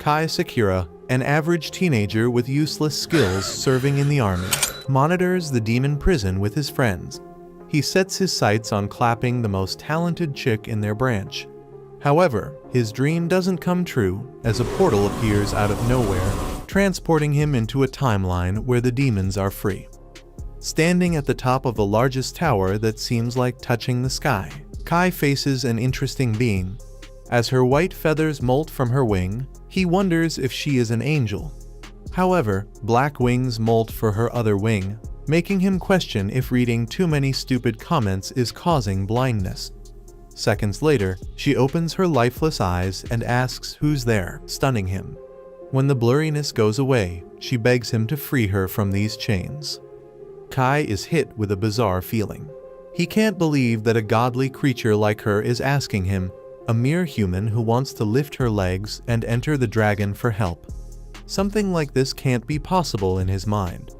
Kai Sakura, an average teenager with useless skills serving in the army, monitors the demon prison with his friends. He sets his sights on clapping the most talented chick in their branch. However, his dream doesn't come true as a portal appears out of nowhere, transporting him into a timeline where the demons are free. Standing at the top of the largest tower that seems like touching the sky, Kai faces an interesting being. As her white feathers molt from her wing, he wonders if she is an angel. However, black wings molt for her other wing, making him question if reading too many stupid comments is causing blindness. Seconds later, she opens her lifeless eyes and asks who's there, stunning him. When the blurriness goes away, she begs him to free her from these chains. Kai is hit with a bizarre feeling. He can't believe that a godly creature like her is asking him, a mere human who wants to lift her legs and enter the dragon for help. Something like this can't be possible in his mind.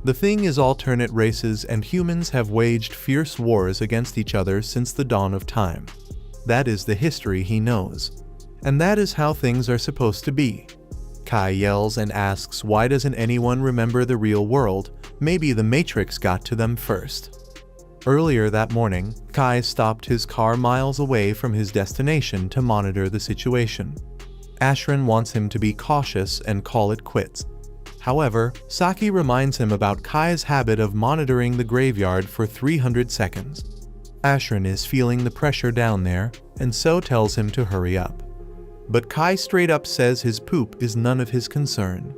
The thing is, alternate races and humans have waged fierce wars against each other since the dawn of time. That is the history he knows. And that is how things are supposed to be. Kai yells and asks why doesn't anyone remember the real world? Maybe the Matrix got to them first. Earlier that morning, Kai stopped his car miles away from his destination to monitor the situation. Ashran wants him to be cautious and call it quits. However, Saki reminds him about Kai's habit of monitoring the graveyard for 300 seconds. Ashran is feeling the pressure down there, and so tells him to hurry up. But Kai straight up says his poop is none of his concern.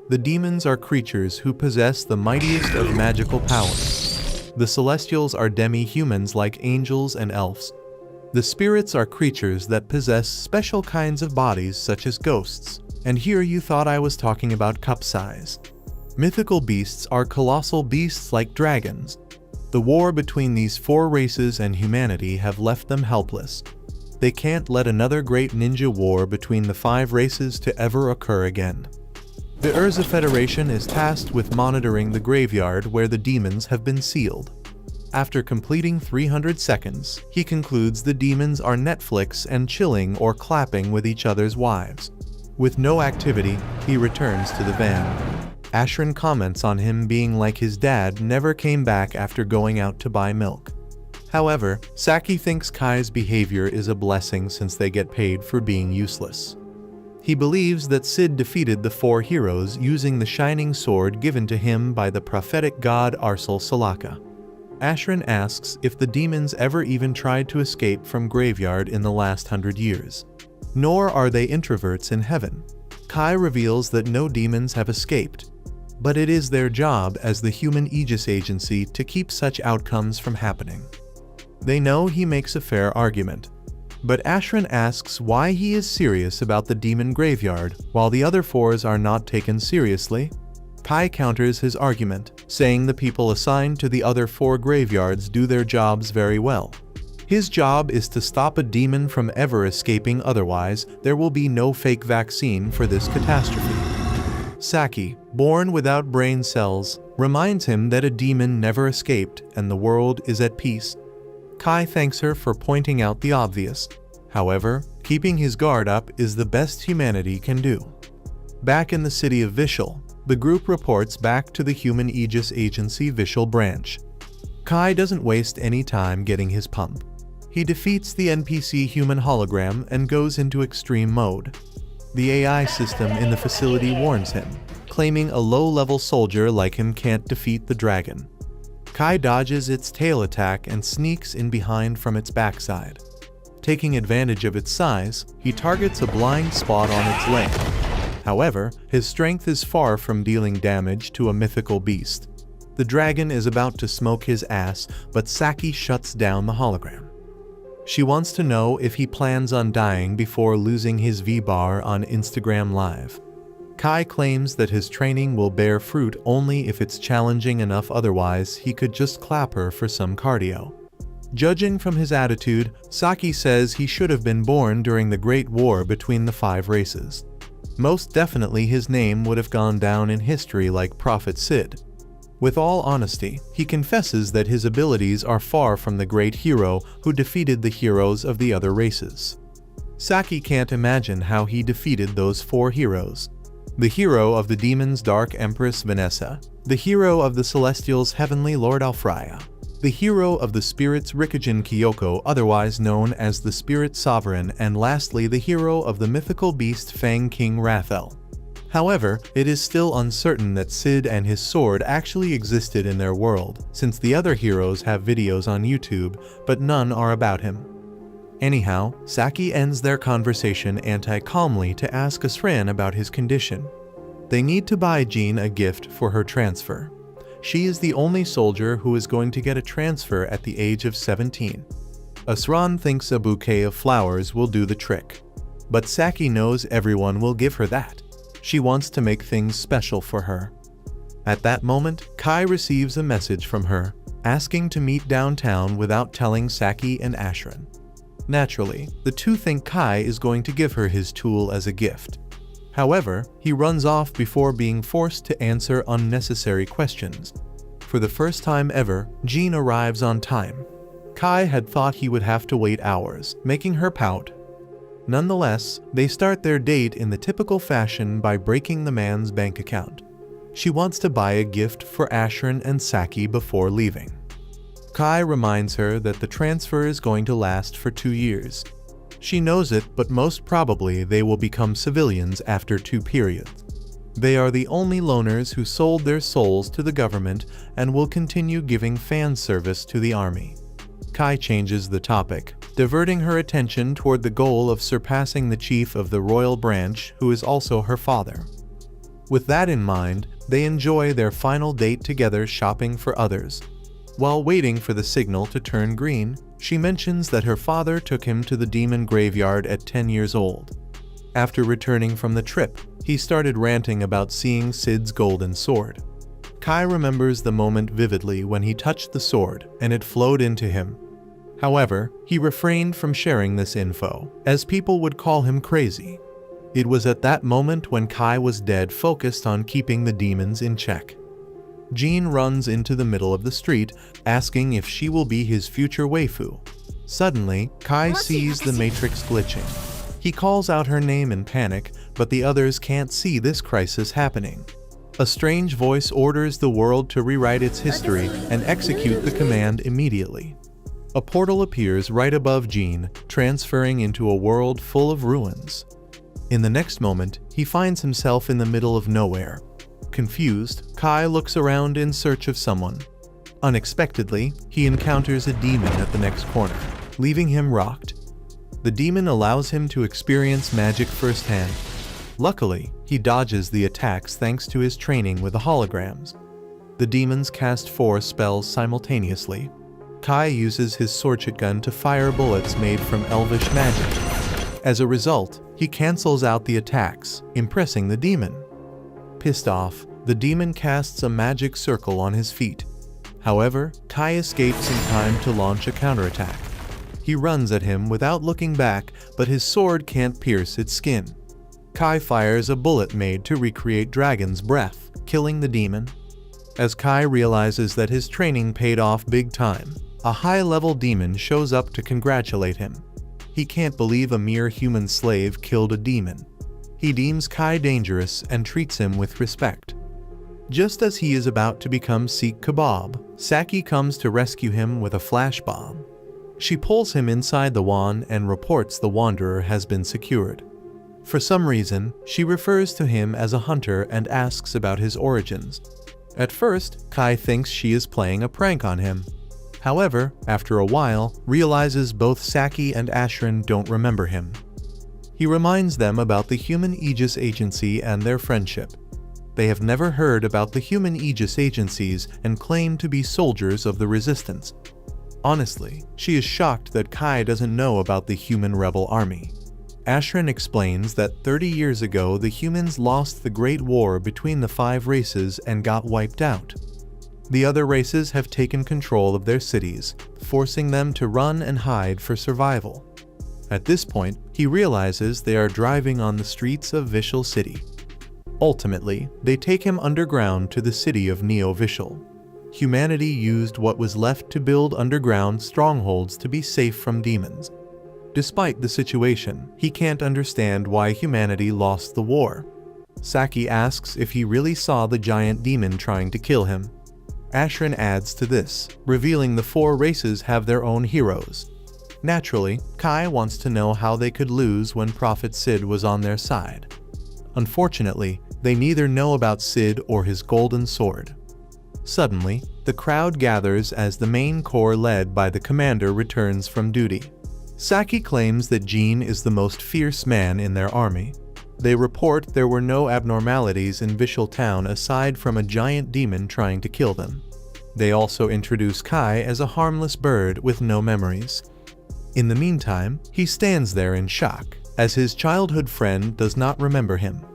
The demons are creatures who possess the mightiest of magical powers. The celestials are demi-humans like angels and elves. The spirits are creatures that possess special kinds of bodies such as ghosts. And here you thought I was talking about cup size. Mythical beasts are colossal beasts like dragons. The war between these four races and humanity have left them helpless. They can't let another great ninja war between the five races to ever occur again. The Urza Federation is tasked with monitoring the graveyard where the demons have been sealed. After completing 300 seconds, he concludes the demons are Netflix and chilling or clapping with each other's wives. With no activity, he returns to the van. Ashran comments on him being like his dad never came back after going out to buy milk. However, Saki thinks Kai's behavior is a blessing since they get paid for being useless. He believes that Sid defeated the four heroes using the shining sword given to him by the prophetic god Arsal Salaka. Ashran asks if the demons ever even tried to escape from graveyard in the last 100 years. Nor are they introverts in heaven. Kai reveals that no demons have escaped, but it is their job as the human Aegis agency to keep such outcomes from happening. They know he makes a fair argument, but Ashran asks why he is serious about the demon graveyard while the other fours are not taken seriously. Kai counters his argument, saying the people assigned to the other four graveyards do their jobs very well. His job is to stop a demon from ever escaping, otherwise there will be no fake vaccine for this catastrophe. Saki, born without brain cells, reminds him that a demon never escaped and the world is at peace. Kai thanks her for pointing out the obvious. However, keeping his guard up is the best humanity can do. Back in the city of Vishal, the group reports back to the human Aegis agency Vishal branch. Kai doesn't waste any time getting his pump. He defeats the NPC human hologram and goes into extreme mode. The AI system in the facility warns him, claiming a low-level soldier like him can't defeat the dragon. Kai dodges its tail attack and sneaks in behind from its backside. Taking advantage of its size, he targets a blind spot on its leg. However, his strength is far from dealing damage to a mythical beast. The dragon is about to smoke his ass, but Saki shuts down the hologram. She wants to know if he plans on dying before losing his V-bar on Instagram Live. Kai claims that his training will bear fruit only if it's challenging enough, otherwise he could just clap her for some cardio. Judging from his attitude, Saki says he should have been born during the Great War between the five races. Most definitely his name would have gone down in history like Prophet Sid. With all honesty, he confesses that his abilities are far from the great hero who defeated the heroes of the other races. Saki can't imagine how he defeated those 4 heroes. The hero of the Demon's Dark Empress Vanessa, the hero of the Celestials' Heavenly Lord Alfraya, the hero of the Spirits Rikijin Kyoko, otherwise known as the Spirit Sovereign, and lastly the hero of the mythical beast Fang King Rathel. However, it is still uncertain that Sid and his sword actually existed in their world, since the other heroes have videos on YouTube, but none are about him. Anyhow, Saki ends their conversation anti-calmly to ask Asran about his condition. They need to buy Jean a gift for her transfer. She is the only soldier who is going to get a transfer at the age of 17. Asran thinks a bouquet of flowers will do the trick. But Saki knows everyone will give her that. She wants to make things special for her. At that moment, Kai receives a message from her, asking to meet downtown without telling Saki and Asran. Naturally, the two think Kai is going to give her his tool as a gift. However, he runs off before being forced to answer unnecessary questions. For the first time ever, Jean arrives on time. Kai had thought he would have to wait hours, making her pout. Nonetheless, they start their date in the typical fashion by breaking the man's bank account. She wants to buy a gift for Asran and Saki before leaving. Kai reminds her that the transfer is going to last for 2 years. She knows it, but most probably they will become civilians after 2 periods. They are the only loners who sold their souls to the government and will continue giving fan service to the army. Kai changes the topic, diverting her attention toward the goal of surpassing the chief of the royal branch, who is also her father. With that in mind, they enjoy their final date together shopping for others. While waiting for the signal to turn green, she mentions that her father took him to the demon graveyard at 10 years old. After returning from the trip, he started ranting about seeing Sid's golden sword. Kai remembers the moment vividly when he touched the sword and it flowed into him. However, he refrained from sharing this info, as people would call him crazy. It was at that moment when Kai was dead focused on keeping the demons in check. Jean runs into the middle of the street, asking if she will be his future waifu. Suddenly, Kai sees the matrix glitching. He calls out her name in panic, but the others can't see this crisis happening. A strange voice orders the world to rewrite its history and execute the command immediately. A portal appears right above Jean, transferring into a world full of ruins. In the next moment, he finds himself in the middle of nowhere. Confused, Kai looks around in search of someone. Unexpectedly, he encounters a demon at the next corner, leaving him rocked. The demon allows him to experience magic firsthand. Luckily, he dodges the attacks thanks to his training with the holograms. The demons cast 4 spells simultaneously. Kai uses his sword shotgun to fire bullets made from elvish magic. As a result, he cancels out the attacks, impressing the demon. Pissed off, the demon casts a magic circle on his feet. However, Kai escapes in time to launch a counterattack. He runs at him without looking back, but his sword can't pierce its skin. Kai fires a bullet made to recreate dragon's breath, killing the demon. As Kai realizes that his training paid off big time, a high-level demon shows up to congratulate him. He can't believe a mere human slave killed a demon. He deems Kai dangerous and treats him with respect. Just as he is about to become Seek Kebab, Saki comes to rescue him with a flash bomb. She pulls him inside the wand and reports the wanderer has been secured. For some reason, she refers to him as a hunter and asks about his origins. At first, Kai thinks she is playing a prank on him. However, after a while, realizes both Saki and Asran don't remember him. He reminds them about the Human Aegis Agency and their friendship. They have never heard about the Human Aegis Agencies and claim to be soldiers of the Resistance. Honestly, she is shocked that Kai doesn't know about the Human Rebel Army. Asran explains that 30 years ago the humans lost the Great War between the 5 races and got wiped out. The other races have taken control of their cities, forcing them to run and hide for survival. At this point, he realizes they are driving on the streets of Vishal City. Ultimately, they take him underground to the city of Neo-Vishal. Humanity used what was left to build underground strongholds to be safe from demons. Despite the situation, he can't understand why humanity lost the war. Saki asks if he really saw the giant demon trying to kill him. Asheron adds to this, revealing the 4 races have their own heroes. Naturally, Kai wants to know how they could lose when Prophet Sid was on their side. Unfortunately, they neither know about Sid or his golden sword. Suddenly, the crowd gathers as the main corps led by the commander returns from duty. Saki claims that Jean is the most fierce man in their army. They report there were no abnormalities in Vishal Town aside from a giant demon trying to kill them. They also introduce Kai as a harmless bird with no memories. In the meantime, he stands there in shock, as his childhood friend does not remember him.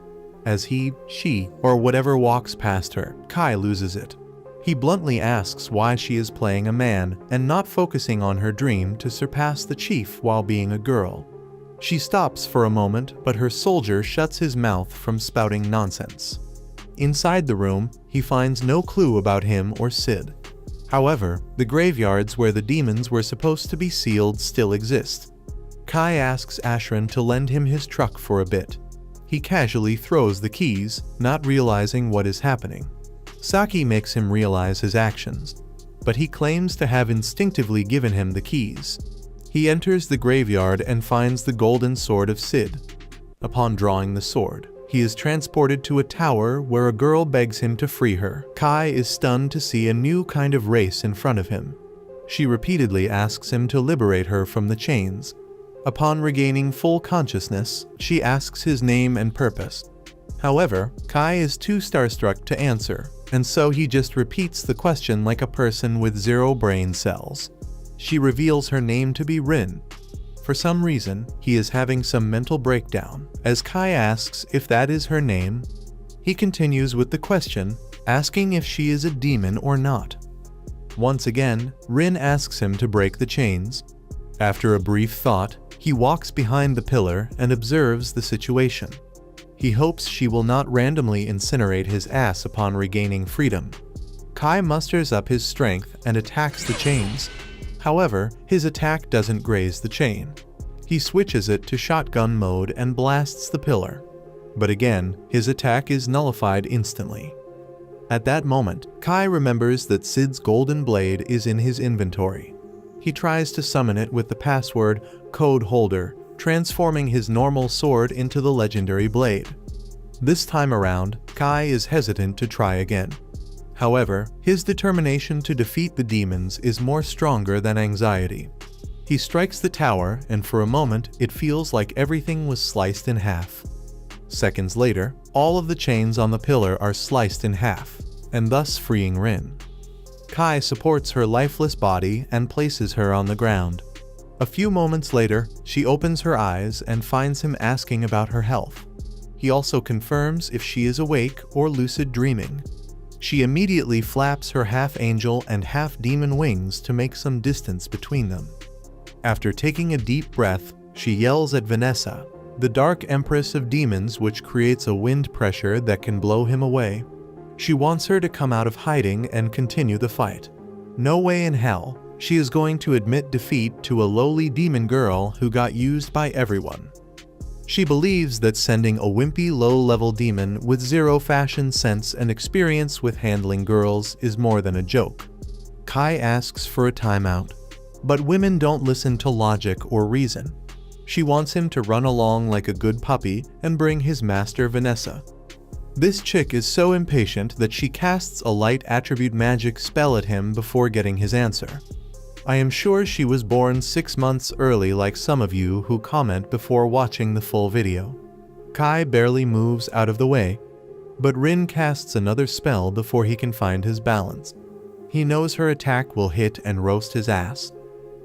As he, she, or whatever walks past her, Kai loses it. He bluntly asks why she is playing a man and not focusing on her dream to surpass the chief while being a girl. She stops for a moment, but her soldier shuts his mouth from spouting nonsense. Inside the room, he finds no clue about him or Sid. However, the graveyards where the demons were supposed to be sealed still exist. Kai asks Asheron to lend him his truck for a bit. He casually throws the keys, not realizing what is happening. Saki makes him realize his actions, but he claims to have instinctively given him the keys. He enters the graveyard and finds the golden sword of Sid. Upon drawing the sword, he is transported to a tower where a girl begs him to free her. Kai is stunned to see a new kind of race in front of him. She repeatedly asks him to liberate her from the chains. Upon regaining full consciousness, she asks his name and purpose. However, Kai is too starstruck to answer, and so he just repeats the question like a person with 0 brain cells. She reveals her name to be Rin. For some reason, he is having some mental breakdown, as Kai asks if that is her name. He continues with the question, asking if she is a demon or not. Once again, Rin asks him to break the chains. After a brief thought, he walks behind the pillar and observes the situation. He hopes she will not randomly incinerate his ass upon regaining freedom. Kai musters up his strength and attacks the chains. However, his attack doesn't graze the chain. He switches it to shotgun mode and blasts the pillar. But again, his attack is nullified instantly. At that moment, Kai remembers that Sid's golden blade is in his inventory. He tries to summon it with the password code holder, transforming his normal sword into the legendary blade. This time around, Kai is hesitant to try again. However, his determination to defeat the demons is more stronger than anxiety. He strikes the tower, and for a moment, it feels like everything was sliced in half. Seconds later, all of the chains on the pillar are sliced in half, and thus freeing Rin. Kai supports her lifeless body and places her on the ground. A few moments later, she opens her eyes and finds him asking about her health. He also confirms if she is awake or lucid dreaming. She immediately flaps her half-angel and half-demon wings to make some distance between them. After taking a deep breath, she yells at Vanessa, the Dark Empress of Demons, which creates a wind pressure that can blow him away. She wants her to come out of hiding and continue the fight. No way in hell. She is going to admit defeat to a lowly demon girl who got used by everyone. She believes that sending a wimpy low-level demon with 0 fashion sense and experience with handling girls is more than a joke. Kai asks for a timeout, but women don't listen to logic or reason. She wants him to run along like a good puppy and bring his master Vanessa. This chick is so impatient that she casts a light attribute magic spell at him before getting his answer. I am sure she was born 6 months early like some of you who comment before watching the full video. Kai barely moves out of the way, but Rin casts another spell before he can find his balance. He knows her attack will hit and roast his ass.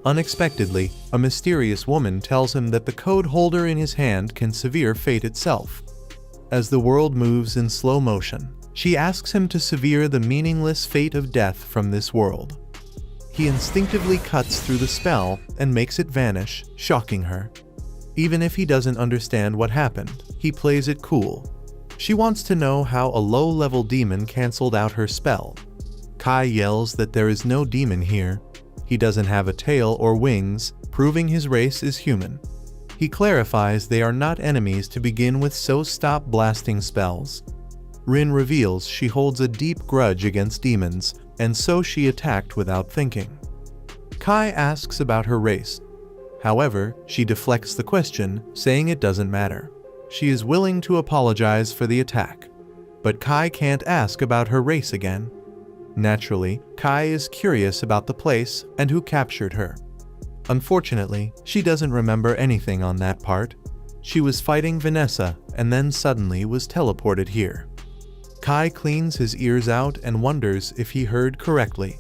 Unexpectedly, a mysterious woman tells him that the code holder in his hand can severe fate itself. As the world moves in slow motion, she asks him to sever the meaningless fate of death from this world. He instinctively cuts through the spell and makes it vanish, shocking her. Even if he doesn't understand what happened, he plays it cool. She wants to know how a low-level demon cancelled out her spell. Kai yells that there is no demon here. He doesn't have a tail or wings, proving his race is human. He clarifies they are not enemies to begin with, so stop blasting spells. Rin reveals she holds a deep grudge against demons, and so she attacked without thinking. Kai asks about her race. However, she deflects the question, saying it doesn't matter. She is willing to apologize for the attack. But Kai can't ask about her race again. Naturally, Kai is curious about the place and who captured her. Unfortunately, she doesn't remember anything on that part. She was fighting Vanessa and then suddenly was teleported here. Kai cleans his ears out and wonders if he heard correctly.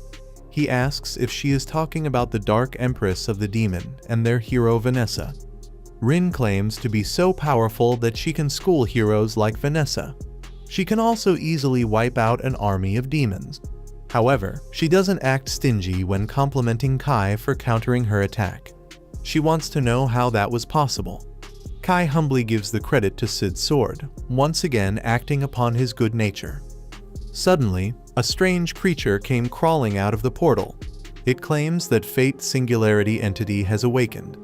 He asks if she is talking about the Dark Empress of the Demon and their hero Vanessa. Rin claims to be so powerful that she can school heroes like Vanessa. She can also easily wipe out an army of demons. However, she doesn't act stingy when complimenting Kai for countering her attack. She wants to know how that was possible. Kai humbly gives the credit to Sid's sword, once again acting upon his good nature. Suddenly, a strange creature came crawling out of the portal. It claims that Fate Singularity entity has awakened.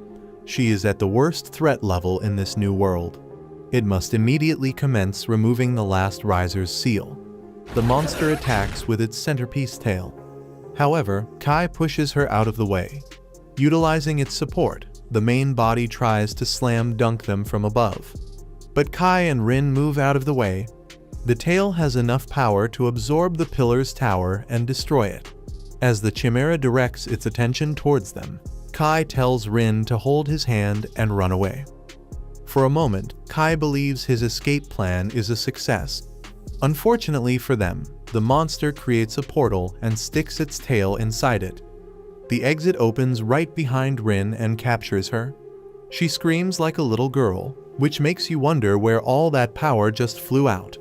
She is at the worst threat level in this new world. It must immediately commence removing the last riser's seal. The monster attacks with its centerpiece tail. However, Kai pushes her out of the way. Utilizing its support, the main body tries to slam dunk them from above. But Kai and Rin move out of the way. The tail has enough power to absorb the pillar's tower and destroy it. As the chimera directs its attention towards them, Kai tells Rin to hold his hand and run away. For a moment, Kai believes his escape plan is a success. Unfortunately for them, the monster creates a portal and sticks its tail inside it. The exit opens right behind Rin and captures her. She screams like a little girl, which makes you wonder where all that power just flew out.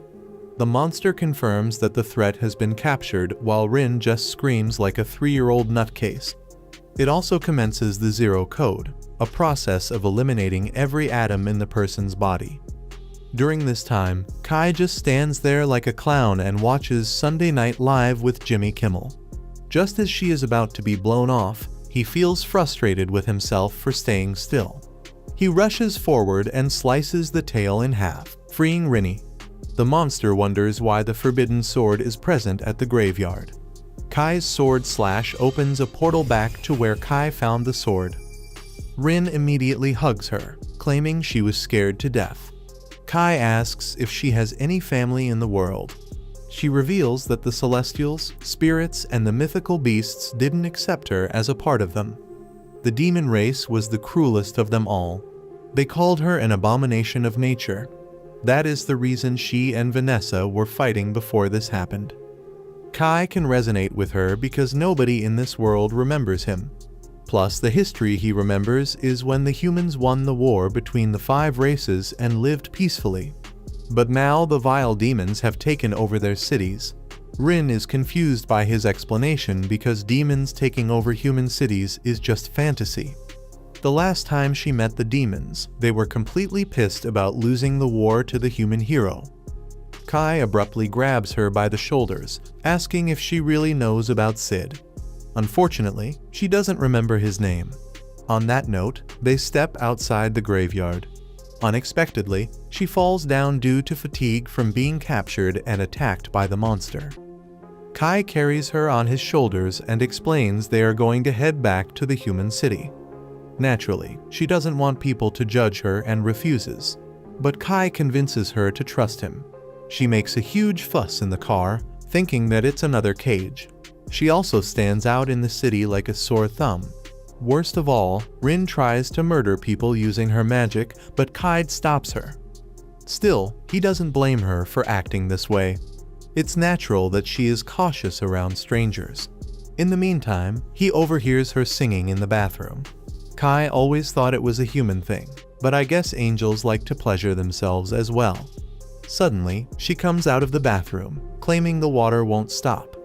The monster confirms that the threat has been captured while Rin just screams like a 3-year-old nutcase. It also commences the Zero Code, a process of eliminating every atom in the person's body. During this time, Kai just stands there like a clown and watches Sunday Night Live with Jimmy Kimmel. Just as she is about to be blown off, he feels frustrated with himself for staying still. He rushes forward and slices the tail in half, freeing Rinny. The monster wonders why the forbidden sword is present at the graveyard. Kai's sword slash opens a portal back to where Kai found the sword. Rin immediately hugs her, claiming she was scared to death. Kai asks if she has any family in the world. She reveals that the celestials, spirits, and the mythical beasts didn't accept her as a part of them. The demon race was the cruelest of them all. They called her an abomination of nature. That is the reason she and Vanessa were fighting before this happened. Kai can resonate with her because nobody in this world remembers him. Plus, the history he remembers is when the humans won the war between the 5 races and lived peacefully. But now the vile demons have taken over their cities. Rin is confused by his explanation because demons taking over human cities is just fantasy. The last time she met the demons, they were completely pissed about losing the war to the human hero. Kai abruptly grabs her by the shoulders, asking if she really knows about Sid. Unfortunately, she doesn't remember his name. On that note, they step outside the graveyard. Unexpectedly, she falls down due to fatigue from being captured and attacked by the monster. Kai carries her on his shoulders and explains they are going to head back to the human city. Naturally, she doesn't want people to judge her and refuses, but Kai convinces her to trust him. She makes a huge fuss in the car, thinking that it's another cage. She also stands out in the city like a sore thumb. Worst of all, Rin tries to murder people using her magic, but Kai stops her. Still, he doesn't blame her for acting this way. It's natural that she is cautious around strangers. In the meantime, he overhears her singing in the bathroom. Kai always thought it was a human thing, but I guess angels like to pleasure themselves as well. Suddenly, she comes out of the bathroom, claiming the water won't stop.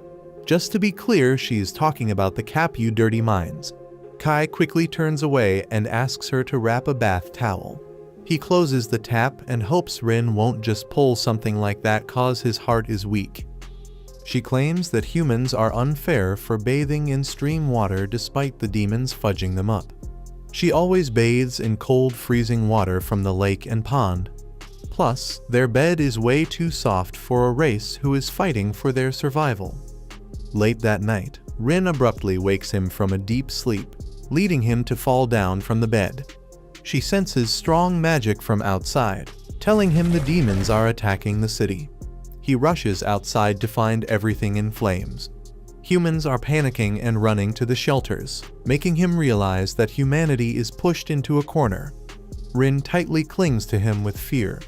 Just to be clear, she is talking about the cap, you dirty minds. Kai quickly turns away and asks her to wrap a bath towel. He closes the tap and hopes Rin won't just pull something like that cause his heart is weak. She claims that humans are unfair for bathing in stream water despite the demons fudging them up. She always bathes in cold, freezing water from the lake and pond. Plus, their bed is way too soft for a race who is fighting for their survival. Late that night, Rin abruptly wakes him from a deep sleep, leading him to fall down from the bed. She senses strong magic from outside, telling him the demons are attacking the city. He rushes outside to find everything in flames. Humans are panicking and running to the shelters, making him realize that humanity is pushed into a corner. Rin tightly clings to him with fear,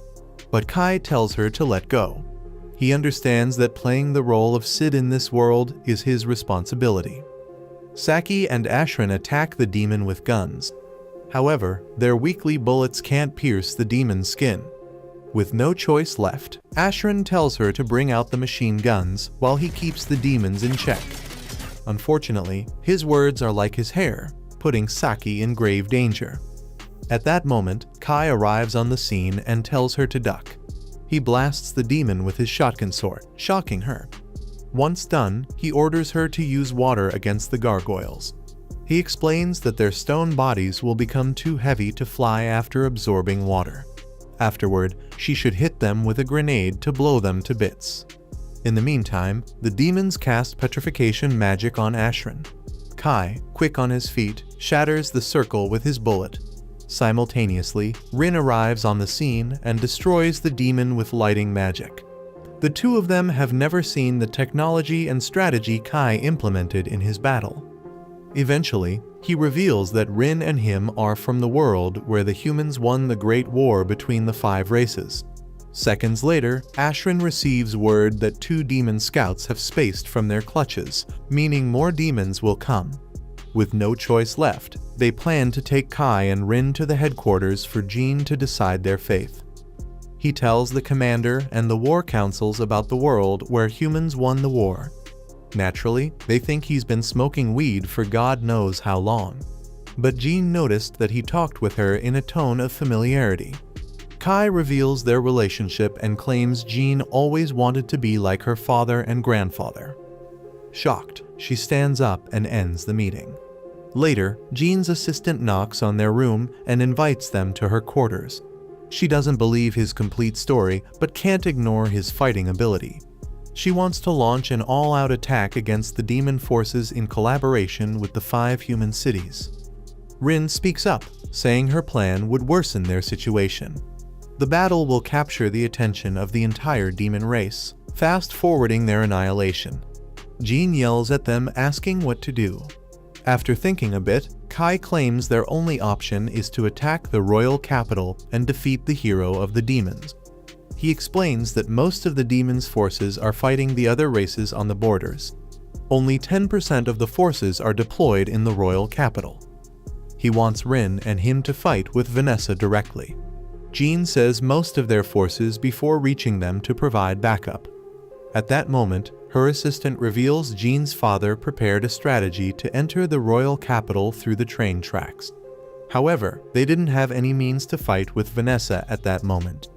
but Kai tells her to let go. He understands that playing the role of Sid in this world is his responsibility. Saki and Ashrin attack the demon with guns. However, their weakly bullets can't pierce the demon's skin. With no choice left, Ashrin tells her to bring out the machine guns while he keeps the demons in check. Unfortunately, his words are like his hair, putting Saki in grave danger. At that moment, Kai arrives on the scene and tells her to duck. He blasts the demon with his shotgun sword, shocking her. Once done, he orders her to use water against the gargoyles. He explains that their stone bodies will become too heavy to fly after absorbing water. Afterward, she should hit them with a grenade to blow them to bits. In the meantime, the demons cast petrification magic on Ashrin. Kai, quick on his feet, shatters the circle with his bullet. Simultaneously, Rin arrives on the scene and destroys the demon with lighting magic. The two of them have never seen the technology and strategy Kai implemented in his battle. Eventually, he reveals that Rin and him are from the world where the humans won the Great War between the 5 races. Seconds later, Ashrin receives word that 2 demon scouts have spaced from their clutches, meaning more demons will come. With no choice left, they plan to take Kai and Rin to the headquarters for Jean to decide their fate. He tells the commander and the war councils about the world where humans won the war. Naturally, they think he's been smoking weed for God knows how long. But Jean noticed that he talked with her in a tone of familiarity. Kai reveals their relationship and claims Jean always wanted to be like her father and grandfather. Shocked, she stands up and ends the meeting. Later, Jean's assistant knocks on their room and invites them to her quarters. She doesn't believe his complete story, but can't ignore his fighting ability. She wants to launch an all-out attack against the demon forces in collaboration with the 5 human cities. Rin speaks up, saying her plan would worsen their situation. The battle will capture the attention of the entire demon race, fast-forwarding their annihilation. Jean yells at them, asking what to do. After thinking a bit, Kai claims their only option is to attack the royal capital and defeat the hero of the demons. He explains that most of the demons' forces are fighting the other races on the borders. Only 10% of the forces are deployed in the royal capital. He wants Rin and him to fight with Vanessa directly. Jean says most of their forces before reaching them to provide backup. At that moment, her assistant reveals Jean's father prepared a strategy to enter the royal capital through the train tracks. However, they didn't have any means to fight with Vanessa at that moment.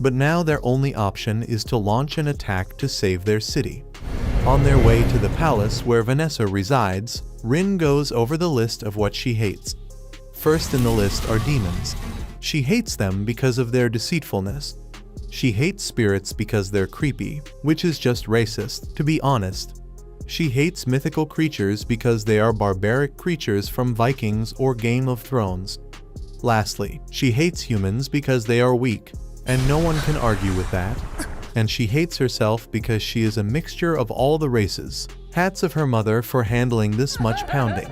But now their only option is to launch an attack to save their city. On their way to the palace where Vanessa resides, Rin goes over the list of what she hates. First in the list are demons. She hates them because of their deceitfulness. She hates spirits because they're creepy, which is just racist, to be honest. She hates mythical creatures because they are barbaric creatures from Vikings or Game of Thrones. Lastly, she hates humans because they are weak, and no one can argue with that. And she hates herself because she is a mixture of all the races. Hats of her mother for handling this much pounding.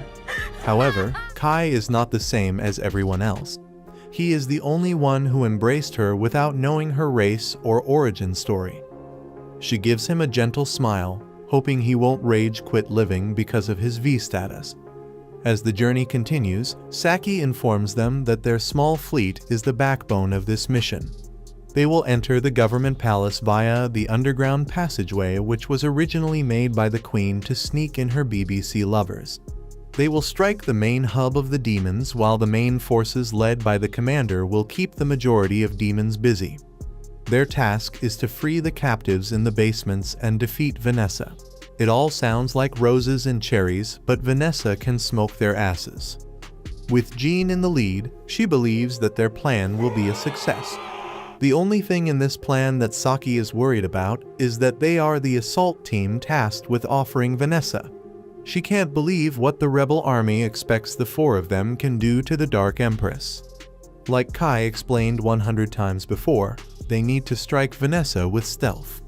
However, Kai is not the same as everyone else. He is the only one who embraced her without knowing her race or origin story. She gives him a gentle smile, hoping he won't rage quit living because of his V status. As the journey continues, Saki informs them that their small fleet is the backbone of this mission. They will enter the government palace via the underground passageway which was originally made by the Queen to sneak in her BBC lovers. They will strike the main hub of the demons while the main forces led by the commander will keep the majority of demons busy. Their task is to free the captives in the basements and defeat Vanessa. It all sounds like roses and cherries, but Vanessa can smoke their asses. With Jean in the lead, she believes that their plan will be a success. The only thing in this plan that Saki is worried about is that they are the assault team tasked with offering Vanessa. She can't believe what the rebel army expects the four of them can do to the Dark Empress. Like Kai explained 100 times before, they need to strike Vanessa with stealth.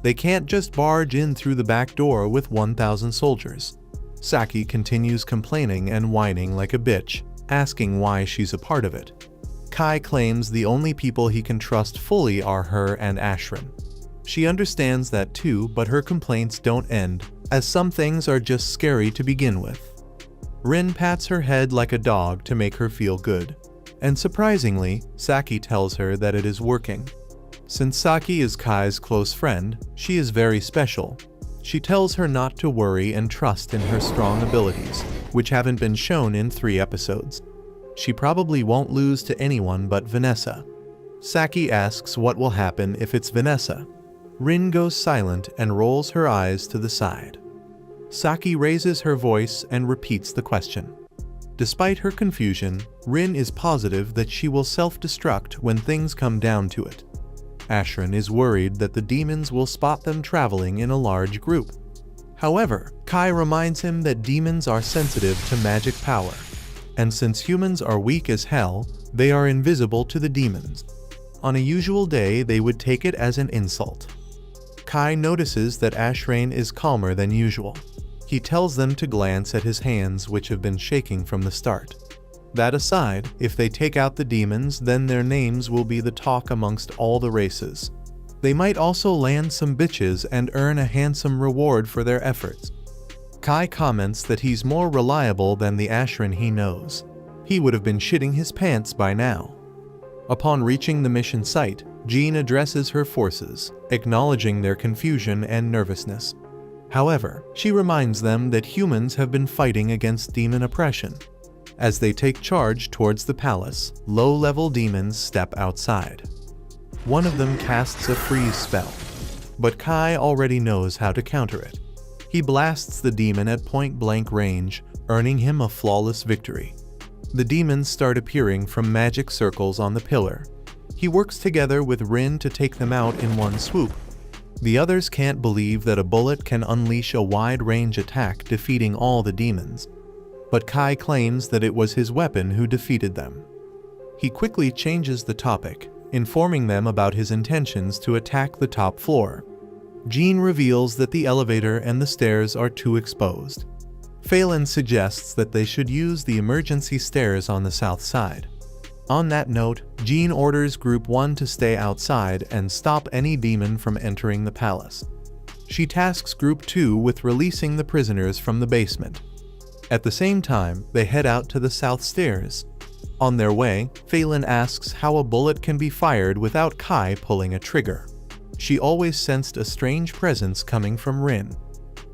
They can't just barge in through the back door with 1,000 soldiers. Saki continues complaining and whining like a bitch, asking why she's a part of it. Kai claims the only people he can trust fully are her and Ashrin. She understands that too, but her complaints don't end, as some things are just scary to begin with. Rin pats her head like a dog to make her feel good. And surprisingly, Saki tells her that it is working. Since Saki is Kai's close friend, she is very special. She tells her not to worry and trust in her strong abilities, which haven't been shown in 3 episodes. She probably won't lose to anyone but Vanessa. Saki asks what will happen if it's Vanessa. Rin goes silent and rolls her eyes to the side. Saki raises her voice and repeats the question. Despite her confusion, Rin is positive that she will self-destruct when things come down to it. Ashrin is worried that the demons will spot them traveling in a large group. However, Kai reminds him that demons are sensitive to magic power, and since humans are weak as hell, they are invisible to the demons. On a usual day, they would take it as an insult. Kai notices that Ashrain is calmer than usual. He tells them to glance at his hands, which have been shaking from the start. That aside, if they take out the demons, then their names will be the talk amongst all the races. They might also land some bitches and earn a handsome reward for their efforts. Kai comments that he's more reliable than the Ashrin he knows. He would have been shitting his pants by now. Upon reaching the mission site, Jean addresses her forces, acknowledging their confusion and nervousness. However, she reminds them that humans have been fighting against demon oppression. As they take charge towards the palace, low-level demons step outside. One of them casts a freeze spell, but Kai already knows how to counter it. He blasts the demon at point-blank range, earning him a flawless victory. The demons start appearing from magic circles on the pillar. He works together with Rin to take them out in one swoop. The others can't believe that a bullet can unleash a wide-range attack, defeating all the demons. But Kai claims that it was his weapon who defeated them. He quickly changes the topic, informing them about his intentions to attack the top floor. Jean reveals that the elevator and the stairs are too exposed. Phelan suggests that they should use the emergency stairs on the south side. On that note, Jean orders Group 1 to stay outside and stop any demon from entering the palace. She tasks Group 2 with releasing the prisoners from the basement. At the same time, they head out to the south stairs. On their way, Phelan asks how a bullet can be fired without Kai pulling a trigger. She always sensed a strange presence coming from Rin.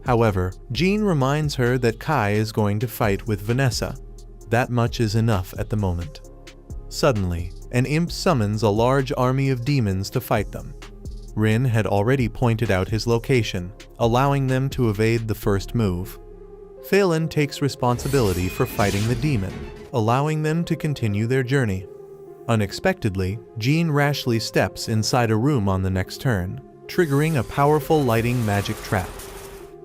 However, Jean reminds her that Kai is going to fight with Vanessa. That much is enough at the moment. Suddenly, an imp summons a large army of demons to fight them. Rin had already pointed out his location, allowing them to evade the first move. Phelan takes responsibility for fighting the demon, allowing them to continue their journey. Unexpectedly, Jean rashly steps inside a room on the next turn, triggering a powerful lighting magic trap.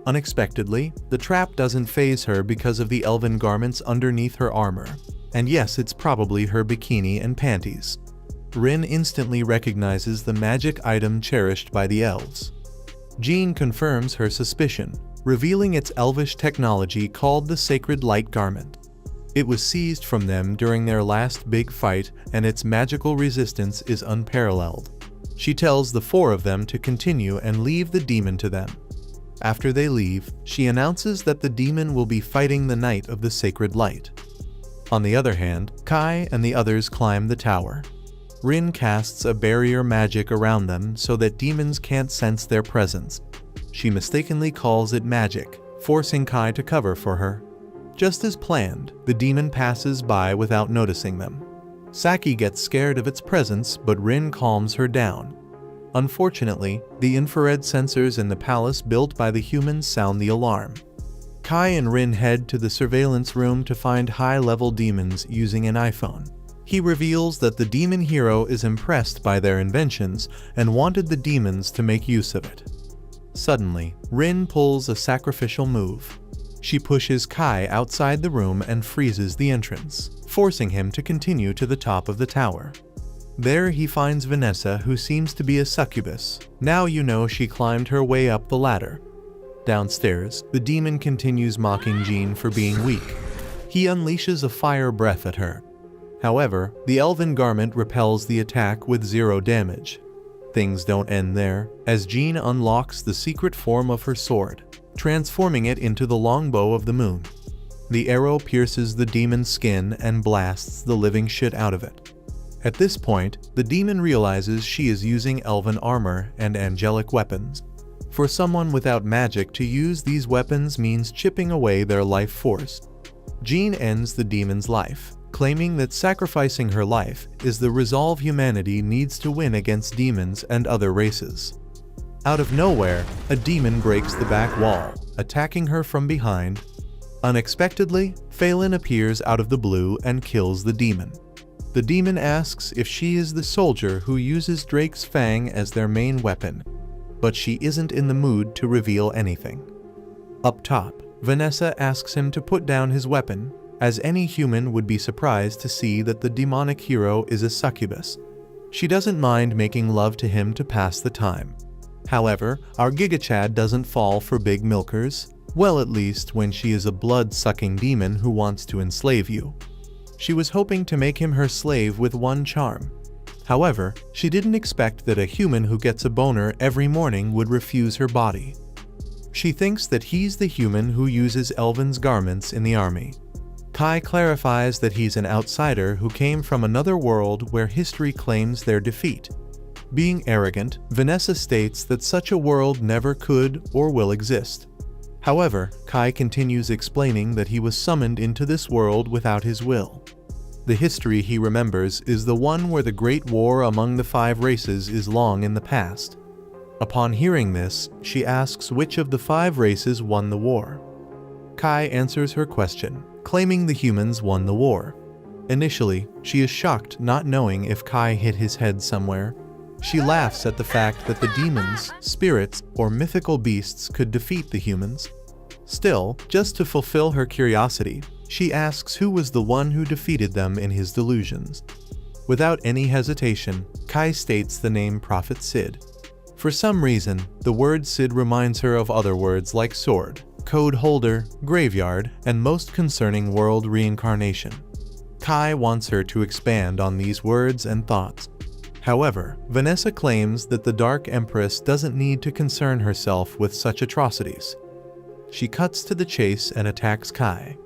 Unexpectedly, the trap doesn't faze her because of the elven garments underneath her armor. And yes, it's probably her bikini and panties. Rin instantly recognizes the magic item cherished by the elves. Jean confirms her suspicion, revealing its elvish technology called the Sacred Light Garment. It was seized from them during their last big fight, and its magical resistance is unparalleled. She tells the four of them to continue and leave the demon to them. After they leave, she announces that the demon will be fighting the Knight of the Sacred Light. On the other hand, Kai and the others climb the tower. Rin casts a barrier magic around them so that demons can't sense their presence. She mistakenly calls it magic, forcing Kai to cover for her. Just as planned, the demon passes by without noticing them. Saki gets scared of its presence, but Rin calms her down. Unfortunately, the infrared sensors in the palace built by the humans sound the alarm. Kai and Rin head to the surveillance room to find high-level demons using an iPhone. He reveals that the demon hero is impressed by their inventions and wanted the demons to make use of it. Suddenly, Rin pulls a sacrificial move. She pushes Kai outside the room and freezes the entrance, forcing him to continue to the top of the tower. There he finds Vanessa, who seems to be a succubus. Now you know she climbed her way up the ladder. Downstairs, the demon continues mocking Jean for being weak. He unleashes a fire breath at her. However, the elven garment repels the attack with 0 damage. Things don't end there, as Jean unlocks the secret form of her sword, transforming it into the longbow of the moon. The arrow pierces the demon's skin and blasts the living shit out of it. At this point, the demon realizes she is using elven armor and angelic weapons. For someone without magic to use these weapons means chipping away their life force. Jean ends the demon's life, claiming that sacrificing her life is the resolve humanity needs to win against demons and other races. Out of nowhere, a demon breaks the back wall, attacking her from behind. Unexpectedly, Phelan appears out of the blue and kills the demon. The demon asks if she is the soldier who uses Drake's Fang as their main weapon, but she isn't in the mood to reveal anything. Up top, Vanessa asks him to put down his weapon, as any human would be surprised to see that the demonic hero is a succubus. She doesn't mind making love to him to pass the time. However, our Gigachad doesn't fall for big milkers, well, at least when she is a blood-sucking demon who wants to enslave you. She was hoping to make him her slave with one charm. However, she didn't expect that a human who gets a boner every morning would refuse her body. She thinks that he's the human who uses Elven's garments in the army. Kai clarifies that he's an outsider who came from another world where history claims their defeat. Being arrogant, Vanessa states that such a world never could or will exist. However, Kai continues explaining that he was summoned into this world without his will. The history he remembers is the one where the Great War among the 5 races is long in the past. Upon hearing this, she asks which of the 5 races won the war. Kai answers her question, claiming the humans won the war. Initially, she is shocked not knowing if Kai hit his head somewhere. She laughs at the fact that the demons, spirits, or mythical beasts could defeat the humans. Still, just to fulfill her curiosity, she asks who was the one who defeated them in his delusions. Without any hesitation, Kai states the name Prophet Sid. For some reason, the word Sid reminds her of other words like sword, code holder, graveyard, and most concerning world reincarnation. Kai wants her to expand on these words and thoughts. However, Vanessa claims that the Dark Empress doesn't need to concern herself with such atrocities. She cuts to the chase and attacks Kai.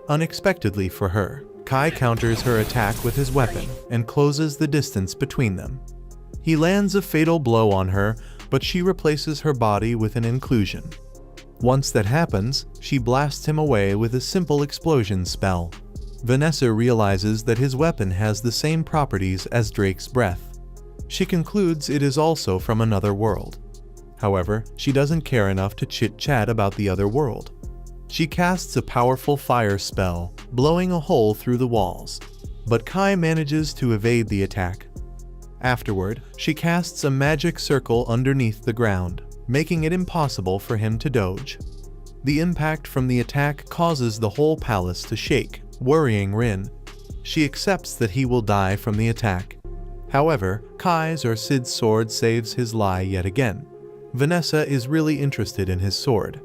Unexpectedly for her, Kai counters her attack with his weapon and closes the distance between them. He lands a fatal blow on her, but she replaces her body with an inclusion. Once that happens, she blasts him away with a simple explosion spell. Vanessa realizes that his weapon has the same properties as Drake's breath. She concludes it is also from another world. However, she doesn't care enough to chit-chat about the other world. She casts a powerful fire spell, blowing a hole through the walls. But Kai manages to evade the attack. Afterward, she casts a magic circle underneath the ground, making it impossible for him to dodge. The impact from the attack causes the whole palace to shake, worrying Rin. She accepts that he will die from the attack. However, Kai's or Sid's sword saves his lie yet again. Vanessa is really interested in his sword.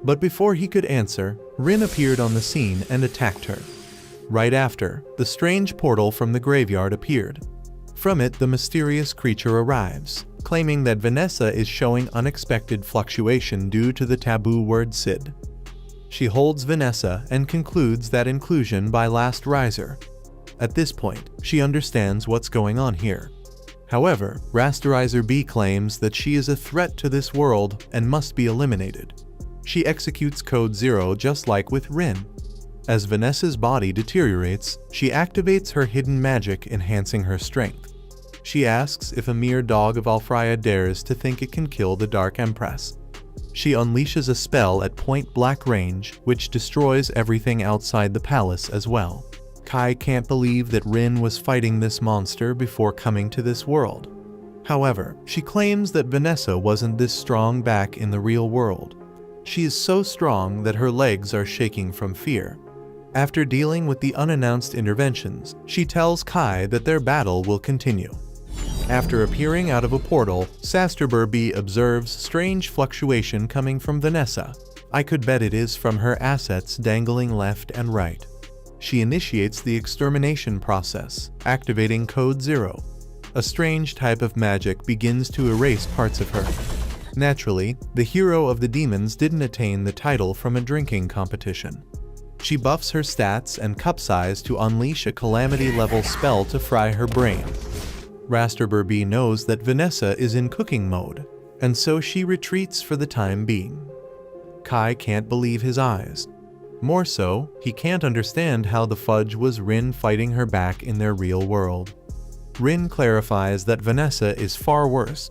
But before he could answer, Rin appeared on the scene and attacked her. Right after, the strange portal from the graveyard appeared. From it, the mysterious creature arrives, claiming that Vanessa is showing unexpected fluctuation due to the taboo word Sid. She holds Vanessa and concludes that inclusion by last riser. At this point, she understands what's going on here. However, Rasterizer B claims that she is a threat to this world and must be eliminated. She executes Code Zero just like with Rin. As Vanessa's body deteriorates, she activates her hidden magic, enhancing her strength. She asks if a mere dog of Alfraya dares to think it can kill the Dark Empress. she unleashes a spell at point-blank range which destroys everything outside the palace as well. Kai can't believe that Rin was fighting this monster before coming to this world. However, she claims that Vanessa wasn't this strong back in the real world. She is so strong that her legs are shaking from fear. After dealing with the unannounced interventions, she tells Kai that their battle will continue. After appearing out of a portal, Sasterburby observes strange fluctuation coming from Vanessa. I could bet it is from her assets dangling left and right. She initiates the extermination process, activating Code 0. A strange type of magic begins to erase parts of her. Naturally, the hero of the demons didn't attain the title from a drinking competition. She buffs her stats and cup size to unleash a calamity-level spell to fry her brain. Rasterburby knows that Vanessa is in cooking mode, and so she retreats for the time being. Kai can't believe his eyes. More so, he can't understand how the fudge was Rin fighting her back in their real world. Rin clarifies that Vanessa is far worse.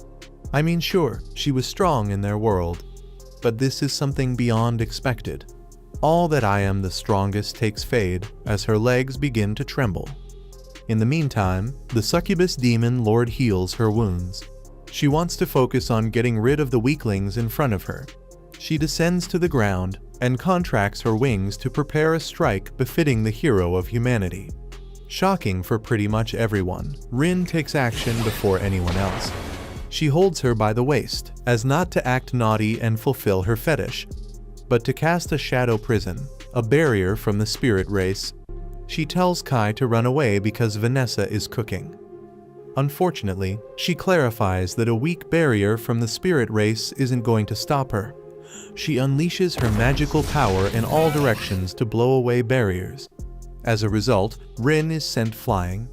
I mean, sure, she was strong in their world, but this is something beyond expected. All that I am the strongest takes fade as her legs begin to tremble. In the meantime, the succubus demon lord heals her wounds. She wants to focus on getting rid of the weaklings in front of her. She descends to the ground and contracts her wings to prepare a strike befitting the hero of humanity. Shocking for pretty much everyone, Rin takes action before anyone else. She holds her by the waist, as not to act naughty and fulfill her fetish, but to cast a shadow prison, a barrier from the spirit race. She tells Kai to run away because Vanessa is cooking. Unfortunately, she clarifies that a weak barrier from the spirit race isn't going to stop her. She unleashes her magical power in all directions to blow away barriers. As a result, Rin is sent flying.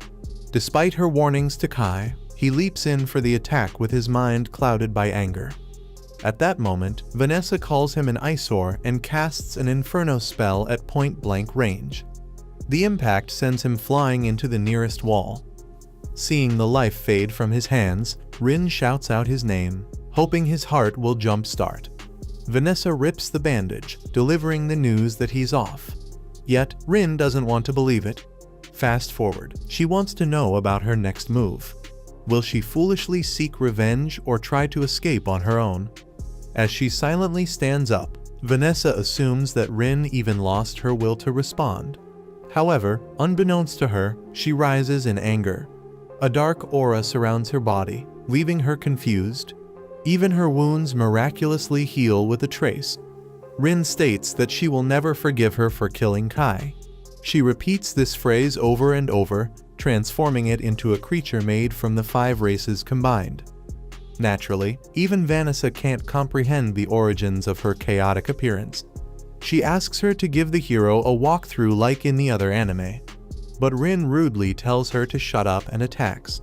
Despite her warnings to Kai, he leaps in for the attack with his mind clouded by anger. At that moment, Vanessa calls him an eyesore and casts an inferno spell at point-blank range. The impact sends him flying into the nearest wall. Seeing the life fade from his hands, Rin shouts out his name, hoping his heart will jumpstart. Vanessa rips the bandage, delivering the news that he's off. Yet, Rin doesn't want to believe it. Fast forward, she wants to know about her next move. Will she foolishly seek revenge or try to escape on her own? As she silently stands up, Vanessa assumes that Rin even lost her will to respond. However, unbeknownst to her, she rises in anger. A dark aura surrounds her body, leaving her confused. Even her wounds miraculously heal with a trace. Rin states that she will never forgive her for killing Kai. She repeats this phrase over and over, transforming it into a creature made from the 5 races combined. Naturally, even Vanessa can't comprehend the origins of her chaotic appearance. She asks her to give the hero a walkthrough like in the other anime. But Rin rudely tells her to shut up and attacks.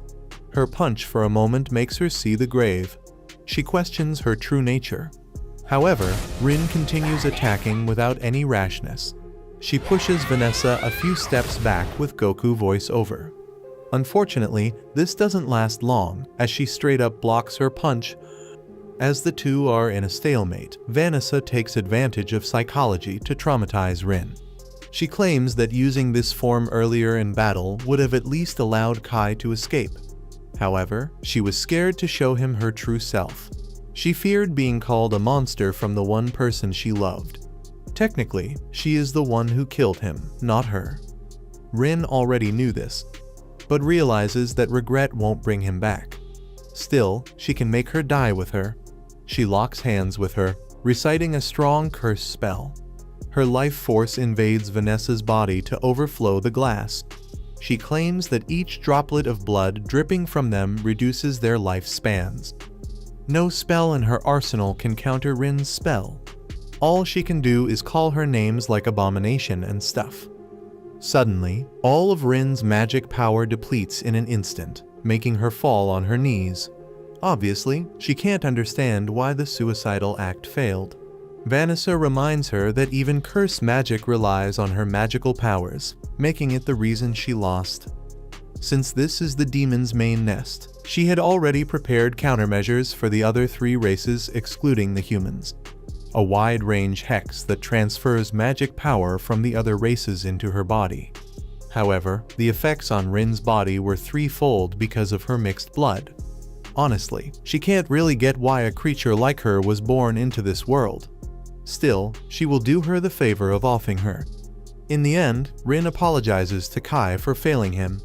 Her punch for a moment makes her see the grave. She questions her true nature. However, Rin continues attacking without any rashness. She pushes Vanessa a few steps back with Goku voiceover. Unfortunately, this doesn't last long, as she straight up blocks her punch. As the two are in a stalemate, Vanessa takes advantage of psychology to traumatize Rin. She claims that using this form earlier in battle would have at least allowed Kai to escape. However, she was scared to show him her true self. She feared being called a monster from the one person she loved. Technically, she is the one who killed him, not her. Rin already knew this, but realizes that regret won't bring him back. Still, she can make her die with her. She locks hands with her, reciting a strong curse spell. Her life force invades Vanessa's body to overflow the glass. She claims that each droplet of blood dripping from them reduces their lifespans. No spell in her arsenal can counter Rin's spell. All she can do is call her names like abomination and stuff. Suddenly, all of Rin's magic power depletes in an instant, making her fall on her knees. Obviously, she can't understand why the suicidal act failed. Vanessa reminds her that even curse magic relies on her magical powers, making it the reason she lost. Since this is the demon's main nest, she had already prepared countermeasures for the other 3 races excluding the humans. a wide-range hex that transfers magic power from the other races into her body. However, the effects on Rin's body were threefold because of her mixed blood. Honestly, she can't really get why a creature like her was born into this world. Still, she will do her the favor of offing her. In the end, Rin apologizes to Kai for failing him,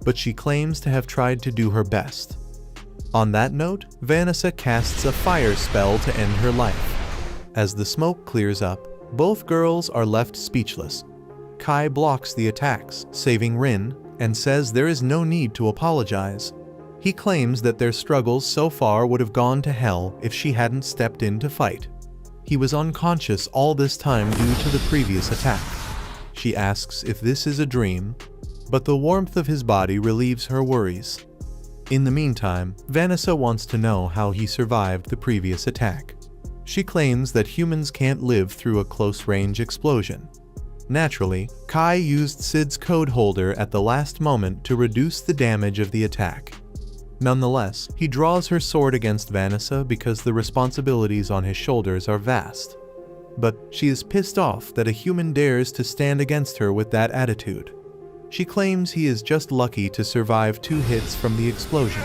but she claims to have tried to do her best. On that note, Vanessa casts a fire spell to end her life. As the smoke clears up, both girls are left speechless. Kai blocks the attacks, saving Rin, and says there is no need to apologize. He claims that their struggles so far would have gone to hell if she hadn't stepped in to fight. He was unconscious all this time due to the previous attack. She asks if this is a dream, but the warmth of his body relieves her worries. In the meantime, Vanessa wants to know how he survived the previous attack. She claims that humans can't live through a close-range explosion. Naturally, Kai used Sid's code holder at the last moment to reduce the damage of the attack. Nonetheless, he draws her sword against Vanessa because the responsibilities on his shoulders are vast. But she is pissed off that a human dares to stand against her with that attitude. She claims he is just lucky to survive 2 hits from the explosion.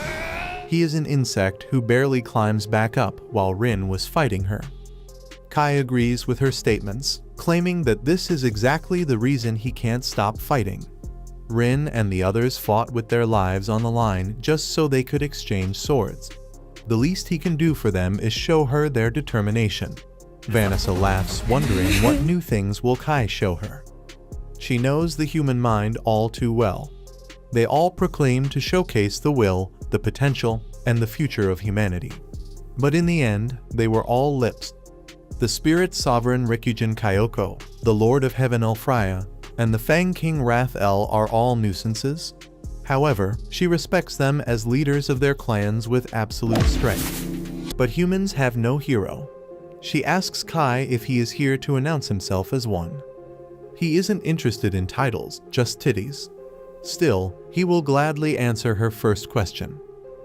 He is an insect who barely climbs back up while Rin was fighting her. Kai agrees with her statements, claiming that this is exactly the reason he can't stop fighting. Rin and the others fought with their lives on the line just so they could exchange swords. The least he can do for them is show her their determination. Vanessa laughs, wondering what new things will Kai show her. She knows the human mind all too well. They all proclaim to showcase the will, the potential, and the future of humanity. But in the end, they were all lips. The Spirit Sovereign Rikujin Kyoko, the Lord of Heaven Elfraya, and the Fang King Wrath El are all nuisances. However, she respects them as leaders of their clans with absolute strength. But humans have no hero. She asks Kai if he is here to announce himself as one. He isn't interested in titles, just titties. Still, he will gladly answer her first question.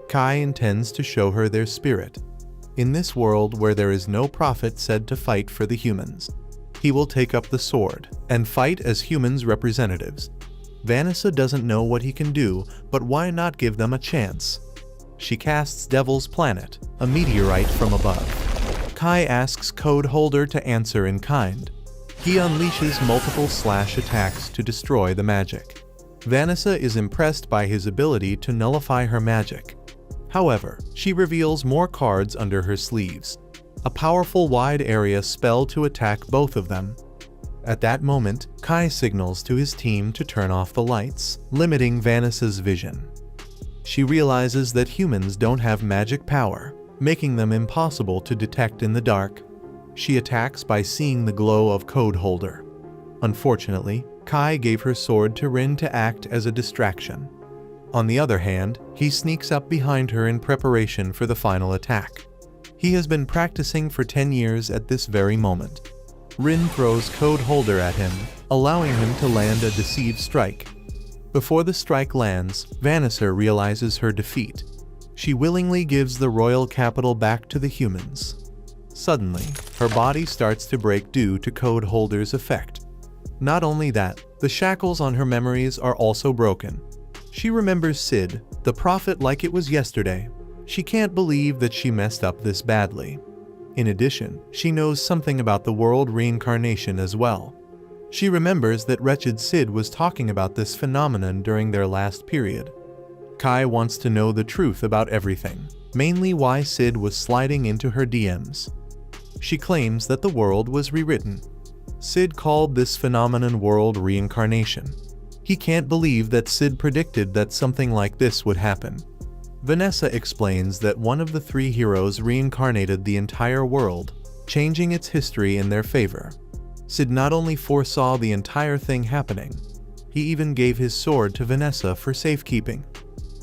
Kai intends to show her their spirit. In this world where there is no prophet said to fight for the humans, he will take up the sword and fight as humans' representatives. Vanessa doesn't know what he can do, but why not give them a chance? She casts Devil's Planet, a meteorite from above. Kai asks Code Holder to answer in kind. He unleashes multiple slash attacks to destroy the magic. Vanessa is impressed by his ability to nullify her magic. However, she reveals more cards under her sleeves. A powerful wide area spell to attack both of them. At that moment, Kai signals to his team to turn off the lights, limiting Vanessa's vision. She realizes that humans don't have magic power, making them impossible to detect in the dark. She attacks by seeing the glow of Code Holder. Unfortunately, Kai gave her sword to Rin to act as a distraction. On the other hand, he sneaks up behind her in preparation for the final attack. He has been practicing for 10 years at this very moment. Rin throws Code Holder at him, allowing him to land a Deceive Strike. Before the strike lands, Vanessa realizes her defeat. She willingly gives the royal capital back to the humans. Suddenly, her body starts to break due to Code Holder's effect. Not only that, the shackles on her memories are also broken. She remembers Sid, the prophet, like it was yesterday. She can't believe that she messed up this badly. In addition, she knows something about the world reincarnation as well. She remembers that wretched Sid was talking about this phenomenon during their last period. Kai wants to know the truth about everything, mainly why Sid was sliding into her DMs. She claims that the world was rewritten. Sid called this phenomenon world reincarnation. He can't believe that Sid predicted that something like this would happen. Vanessa explains that one of the 3 heroes reincarnated the entire world, changing its history in their favor. Sid not only foresaw the entire thing happening, he even gave his sword to Vanessa for safekeeping.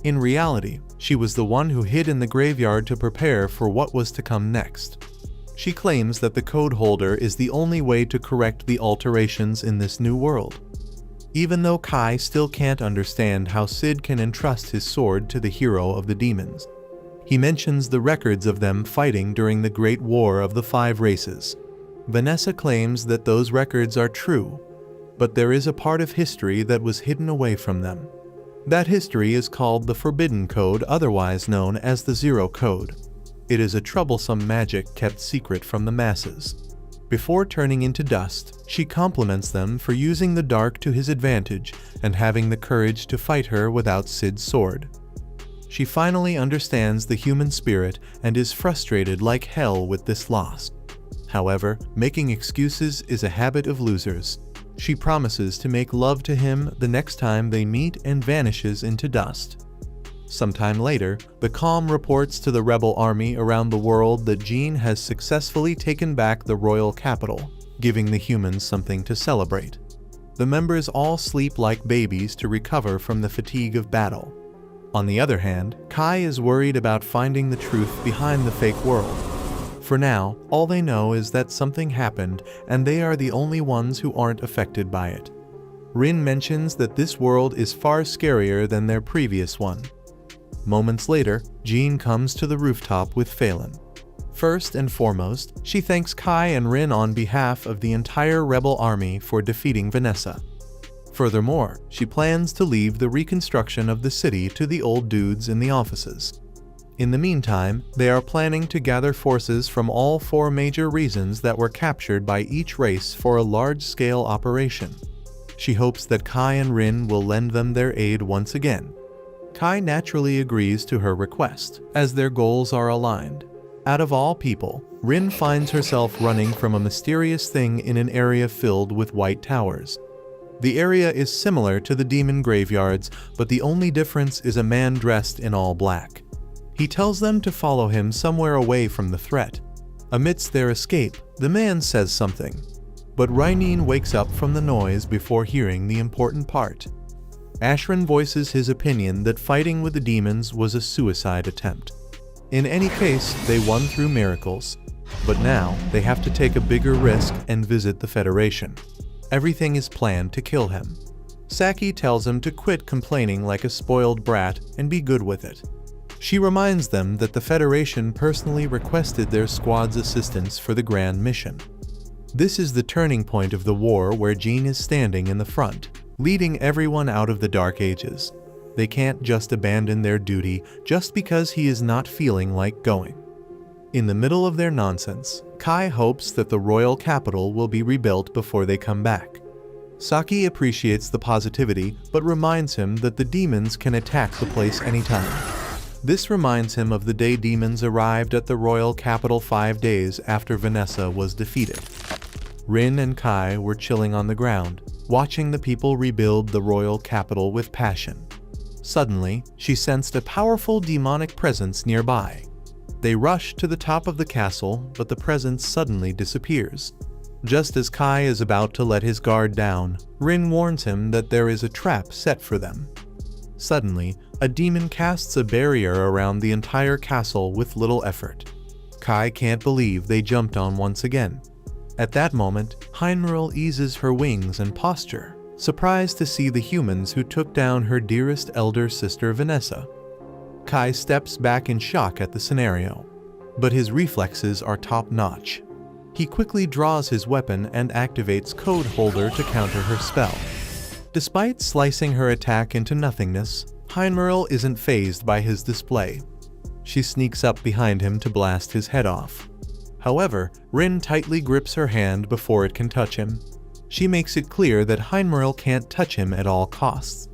In reality, she was the one who hid in the graveyard to prepare for what was to come next. She claims that the Code Holder is the only way to correct the alterations in this new world. Even though Kai still can't understand how Sid can entrust his sword to the hero of the demons. He mentions the records of them fighting during the Great War of the 5 Races. Vanessa claims that those records are true, but there is a part of history that was hidden away from them. That history is called the Forbidden Code, otherwise known as the Zero Code. It is a troublesome magic kept secret from the masses. Before turning into dust, she compliments them for using the dark to his advantage and having the courage to fight her without Sid's sword. She finally understands the human spirit and is frustrated like hell with this loss. However, making excuses is a habit of losers. She promises to make love to him the next time they meet and vanishes into dust. Sometime later, the Calm reports to the rebel army around the world that Jean has successfully taken back the royal capital, giving the humans something to celebrate. The members all sleep like babies to recover from the fatigue of battle. On the other hand, Kai is worried about finding the truth behind the fake world. For now, all they know is that something happened and they are the only ones who aren't affected by it. Rin mentions that this world is far scarier than their previous one. Moments later, Jean comes to the rooftop with Phelan. First and foremost, she thanks Kai and Rin on behalf of the entire rebel army for defeating Vanessa. Furthermore, she plans to leave the reconstruction of the city to the old dudes in the offices. In the meantime, they are planning to gather forces from all 4 major regions that were captured by each race for a large-scale operation. She hopes that Kai and Rin will lend them their aid once again. Kai naturally agrees to her request, as their goals are aligned. Out of all people, Rin finds herself running from a mysterious thing in an area filled with white towers. The area is similar to the demon graveyards, but the only difference is a man dressed in all black. He tells them to follow him somewhere away from the threat. Amidst their escape, the man says something, but Rainin wakes up from the noise before hearing the important part. Ashran voices his opinion that fighting with the demons was a suicide attempt. In any case, they won through miracles, but now they have to take a bigger risk and visit the Federation. Everything is planned to kill him. Saki tells him to quit complaining like a spoiled brat and be good with it. She reminds them that the Federation personally requested their squad's assistance for the grand mission. This is the turning point of the war where Jean is standing in the front, leading everyone out of the Dark Ages. They can't just abandon their duty just because he is not feeling like going. In the middle of their nonsense, Kai hopes that the royal capital will be rebuilt before they come back. Saki appreciates the positivity but reminds him that the demons can attack the place anytime. This reminds him of the day demons arrived at the royal capital 5 days after Vanessa was defeated. Rin and Kai were chilling on the ground, watching the people rebuild the royal capital with passion. Suddenly, she sensed a powerful demonic presence nearby. They rush to the top of the castle, but the presence suddenly disappears. Just as Kai is about to let his guard down, Rin warns him that there is a trap set for them. Suddenly, a demon casts a barrier around the entire castle with little effort. Kai can't believe they jumped on once again. At that moment, Heinril eases her wings and posture, surprised to see the humans who took down her dearest elder sister Vanessa. Kai steps back in shock at the scenario, but his reflexes are top-notch. He quickly draws his weapon and activates Code Holder to counter her spell. Despite slicing her attack into nothingness, Heinril isn't fazed by his display. She sneaks up behind him to blast his head off. However, Rin tightly grips her hand before it can touch him. She makes it clear that Heinril can't touch him at all costs.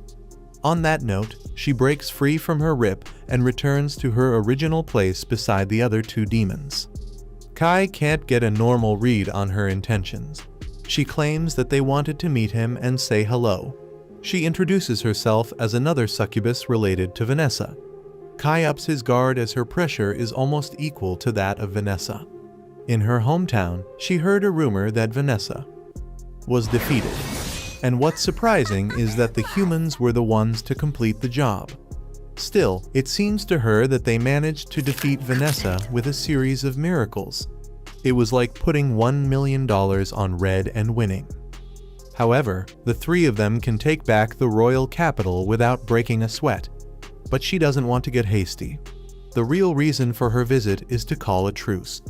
On that note, she breaks free from her rip and returns to her original place beside the other 2 demons. Kai can't get a normal read on her intentions. She claims that they wanted to meet him and say hello. She introduces herself as another succubus related to Vanessa. Kai ups his guard as her pressure is almost equal to that of Vanessa. In her hometown, she heard a rumor that Vanessa was defeated. And what's surprising is that the humans were the ones to complete the job. Still, it seems to her that they managed to defeat Vanessa with a series of miracles. It was like putting $1 million on red and winning. However, the 3 of them can take back the royal capital without breaking a sweat. But she doesn't want to get hasty. The real reason for her visit is to call a truce.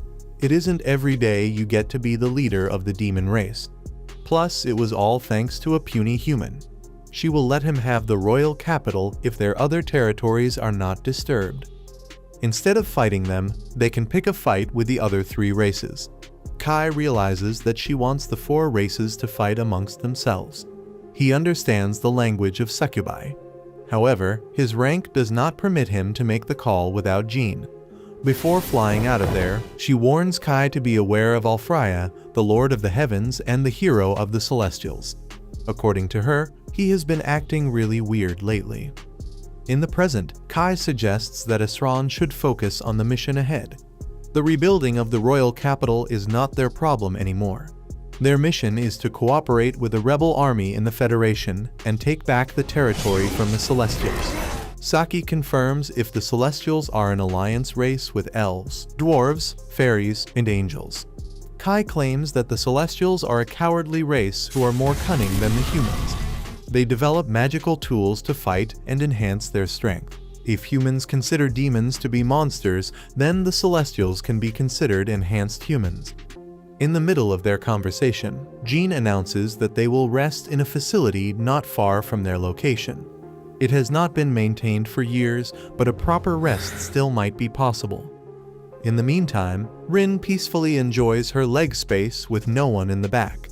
It isn't every day you get to be the leader of the demon race. Plus, it was all thanks to a puny human. She will let him have the royal capital if their other territories are not disturbed. Instead of fighting them, they can pick a fight with the other 3 races. Kai realizes that she wants the 4 races to fight amongst themselves. He understands the language of succubi. However, his rank does not permit him to make the call without Jean. Before flying out of there, she warns Kai to be aware of Alfraya, the Lord of the Heavens and the hero of the Celestials. According to her, he has been acting really weird lately. In the present, Kai suggests that Asran should focus on the mission ahead. The rebuilding of the royal capital is not their problem anymore. Their mission is to cooperate with the rebel army in the Federation and take back the territory from the Celestials. Saki confirms if the Celestials are an alliance race with elves, dwarves, fairies, and angels. Kai claims that the Celestials are a cowardly race who are more cunning than the humans. They develop magical tools to fight and enhance their strength. If humans consider demons to be monsters, then the Celestials can be considered enhanced humans. In the middle of their conversation, Jean announces that they will rest in a facility not far from their location. It has not been maintained for years, but a proper rest still might be possible. In the meantime, Rin peacefully enjoys her leg space with no one in the back.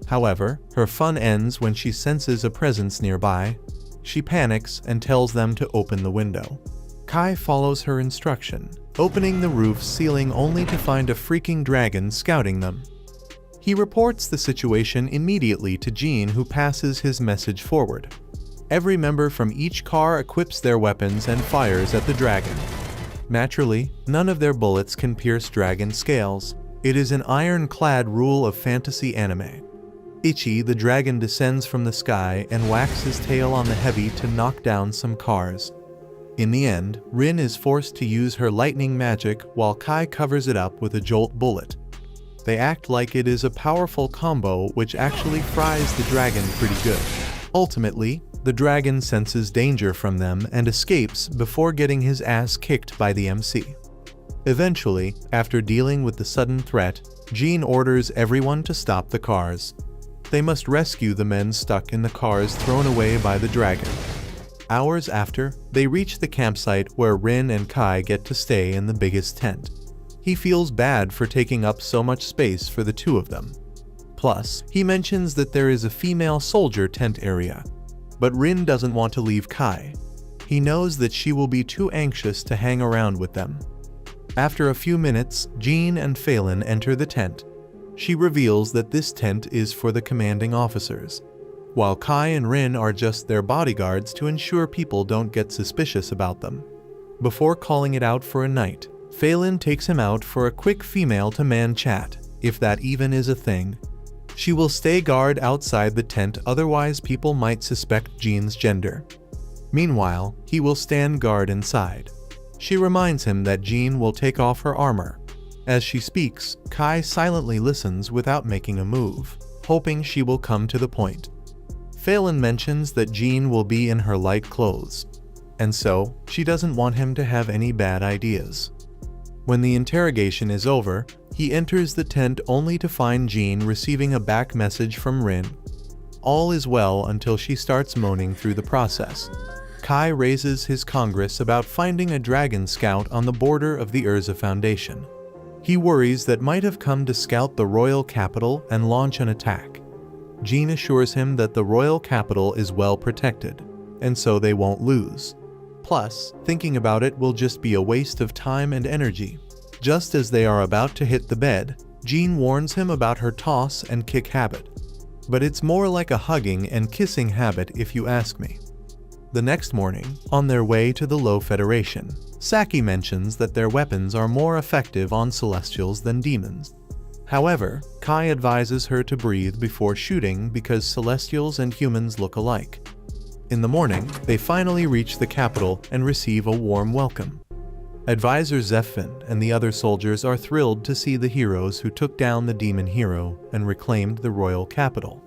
However, her fun ends when she senses a presence nearby. She panics and tells them to open the window. Kai follows her instruction, opening the roof's ceiling only to find a freaking dragon scouting them. He reports the situation immediately to Jean, who passes his message forward. Every member from each car equips their weapons and fires at the dragon. Naturally, none of their bullets can pierce dragon scales. It is an ironclad rule of fantasy anime. Ichi, the dragon, descends from the sky and whacks his tail on the heavy to knock down some cars. In the end, Rin is forced to use her lightning magic while Kai covers it up with a jolt bullet. They act like it is a powerful combo which actually fries the dragon pretty good. Ultimately, the dragon senses danger from them and escapes before getting his ass kicked by the MC. Eventually, after dealing with the sudden threat, Jean orders everyone to stop the cars. They must rescue the men stuck in the cars thrown away by the dragon. Hours after, they reach the campsite where Rin and Kai get to stay in the biggest tent. He feels bad for taking up so much space for the 2 of them. Plus, he mentions that there is a female soldier tent area. But Rin doesn't want to leave Kai. He knows that she will be too anxious to hang around with them. After a few minutes, Jean and Phelan enter the tent. She reveals that this tent is for the commanding officers, while Kai and Rin are just their bodyguards to ensure people don't get suspicious about them. Before calling it out for a night, Phelan takes him out for a quick female-to-man chat, if that even is a thing. She will stay guard outside the tent, otherwise people might suspect Jean's gender. Meanwhile, he will stand guard inside. She reminds him that Jean will take off her armor. As she speaks, Kai silently listens without making a move, hoping she will come to the point. Phelan mentions that Jean will be in her light clothes, and so she doesn't want him to have any bad ideas. When the interrogation is over, he enters the tent only to find Jean receiving a back message from Rin. All is well until she starts moaning through the process. Kai raises his congress about finding a dragon scout on the border of the Urza Foundation. He worries that might have come to scout the royal capital and launch an attack. Jean assures him that the royal capital is well protected, and so they won't lose. Plus, thinking about it will just be a waste of time and energy. Just as they are about to hit the bed, Jean warns him about her toss and kick habit. But it's more like a hugging and kissing habit if you ask me. The next morning, on their way to the Low Federation, Saki mentions that their weapons are more effective on Celestials than demons. However, Kai advises her to breathe before shooting because Celestials and humans look alike. In the morning, they finally reach the capital and receive a warm welcome. Advisor Zephin and the other soldiers are thrilled to see the heroes who took down the demon hero and reclaimed the royal capital.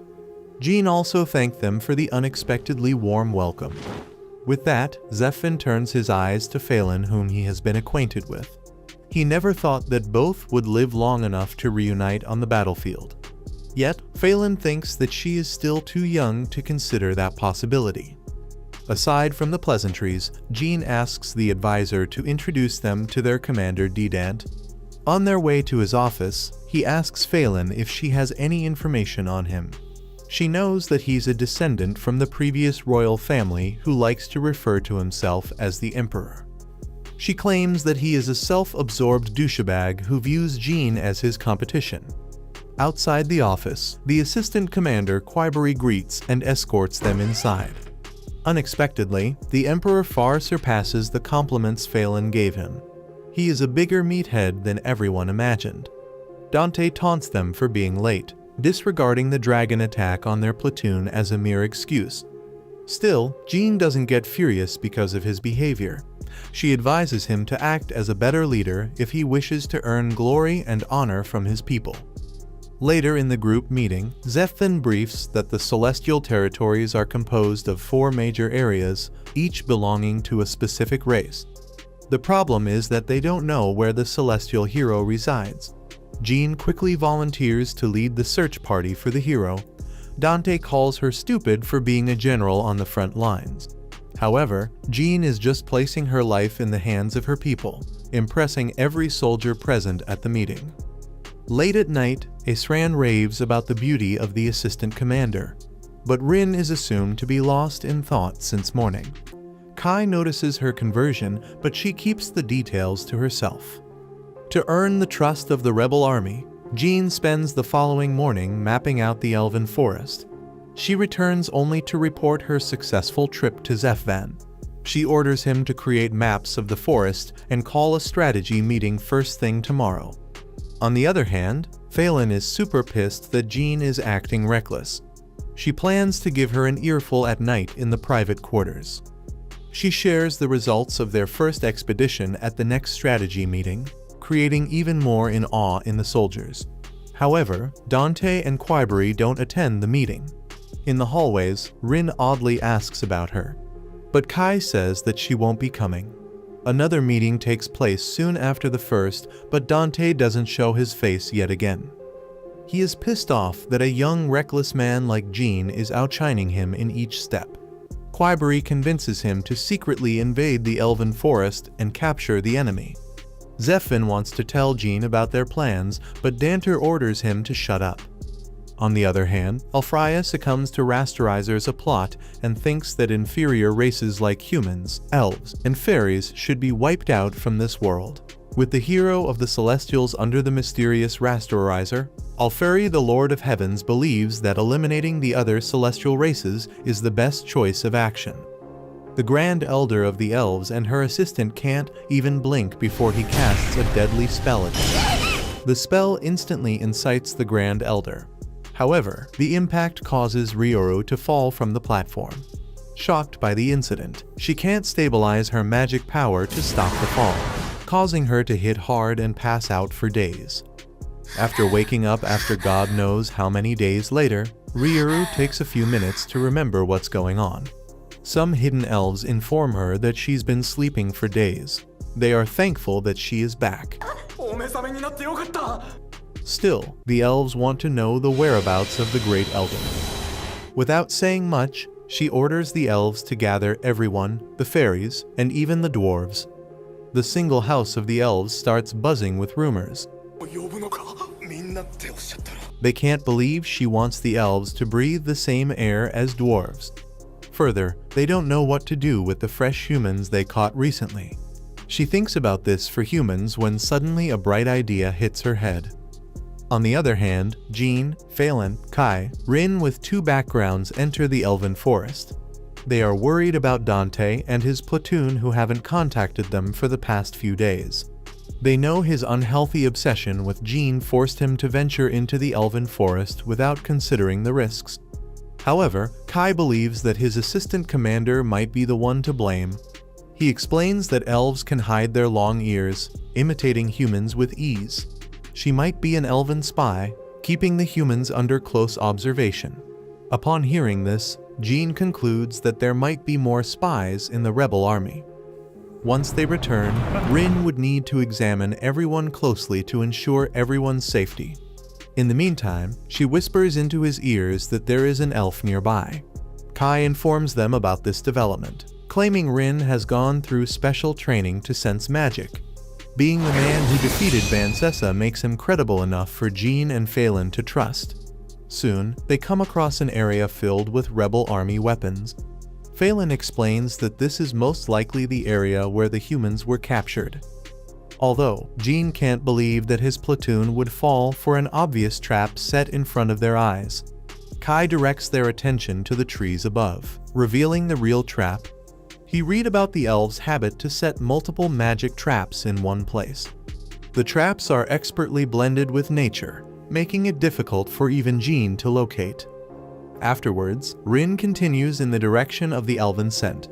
Jean also thanked them for the unexpectedly warm welcome. With that, Zephin turns his eyes to Phelan, whom he has been acquainted with. He never thought that both would live long enough to reunite on the battlefield. Yet, Phelan thinks that she is still too young to consider that possibility. Aside from the pleasantries, Jean asks the advisor to introduce them to their commander Dedant. On their way to his office, he asks Phelan if she has any information on him. She knows that he's a descendant from the previous royal family who likes to refer to himself as the Emperor. She claims that he is a self-absorbed douchebag who views Jean as his competition. Outside the office, the assistant commander Quiberi greets and escorts them inside. Unexpectedly, the Emperor far surpasses the compliments Phelan gave him. He is a bigger meathead than everyone imagined. Dante taunts them for being late, disregarding the dragon attack on their platoon as a mere excuse. Still, Jean doesn't get furious because of his behavior. She advises him to act as a better leader if he wishes to earn glory and honor from his people. Later in the group meeting, Zephan briefs that the celestial territories are composed of 4 major areas, each belonging to a specific race. The problem is that they don't know where the celestial hero resides. Jean quickly volunteers to lead the search party for the hero. Dante calls her stupid for being a general on the front lines. However, Jean is just placing her life in the hands of her people, impressing every soldier present at the meeting. Late at night, Asran raves about the beauty of the assistant commander, but Rin is assumed to be lost in thought since morning. Kai notices her conversion, but she keeps the details to herself. To earn the trust of the rebel army, Jean spends the following morning mapping out the elven forest. She returns only to report her successful trip to Zephan. She orders him to create maps of the forest and call a strategy meeting first thing tomorrow. On the other hand, Phelan is super pissed that Jean is acting reckless. She plans to give her an earful at night in the private quarters. She shares the results of their first expedition at the next strategy meeting, creating even more in awe in the soldiers. However, Dante and Quiberi don't attend the meeting. In the hallways, Rin oddly asks about her, but Kai says that she won't be coming. Another meeting takes place soon after the first, but Dante doesn't show his face yet again. He is pissed off that a young, reckless man like Jean is outshining him in each step. Quiberi convinces him to secretly invade the elven forest and capture the enemy. Zephan wants to tell Jean about their plans, but Danter orders him to shut up. On the other hand, Alfraya succumbs to Rasterizer's plot and thinks that inferior races like humans, elves, and fairies should be wiped out from this world. With the hero of the Celestials under the mysterious Rasterizer, Alferi the Lord of Heavens believes that eliminating the other celestial races is the best choice of action. The Grand Elder of the Elves and her assistant can't even blink before he casts a deadly spell at them. The spell instantly incites the Grand Elder. However, the impact causes Ryoru to fall from the platform. Shocked by the incident, she can't stabilize her magic power to stop the fall, causing her to hit hard and pass out for days. After waking up after God knows how many days later, Ryoru takes a few minutes to remember what's going on. Some hidden elves inform her that she's been sleeping for days. They are thankful that she is back. Still, the elves want to know the whereabouts of the Great Elder. Without saying much, she orders the elves to gather everyone, the fairies, and even the dwarves. The single house of the elves starts buzzing with rumors. They can't believe she wants the elves to breathe the same air as dwarves. Further, they don't know what to do with the fresh humans they caught recently. She thinks about this for humans when suddenly a bright idea hits her head. On the other hand, Jean, Phelan, Kai, Rin with 2 backgrounds enter the elven forest. They are worried about Dante and his platoon who haven't contacted them for the past few days. They know his unhealthy obsession with Jean forced him to venture into the elven forest without considering the risks. However, Kai believes that his assistant commander might be the one to blame. He explains that elves can hide their long ears, imitating humans with ease. She might be an elven spy, keeping the humans under close observation. Upon hearing this, Jean concludes that there might be more spies in the rebel army. Once they return, Rin would need to examine everyone closely to ensure everyone's safety. In the meantime, she whispers into his ears that there is an elf nearby. Kai informs them about this development, claiming Rin has gone through special training to sense magic. Being the man who defeated Vansessa makes him credible enough for Jean and Phelan to trust. Soon, they come across an area filled with rebel army weapons. Phelan explains that this is most likely the area where the humans were captured. Although, Jean can't believe that his platoon would fall for an obvious trap set in front of their eyes. Kai directs their attention to the trees above, revealing the real trap. He read about the elves' habit to set multiple magic traps in one place. The traps are expertly blended with nature, making it difficult for even Jean to locate. Afterwards, Rin continues in the direction of the elven scent.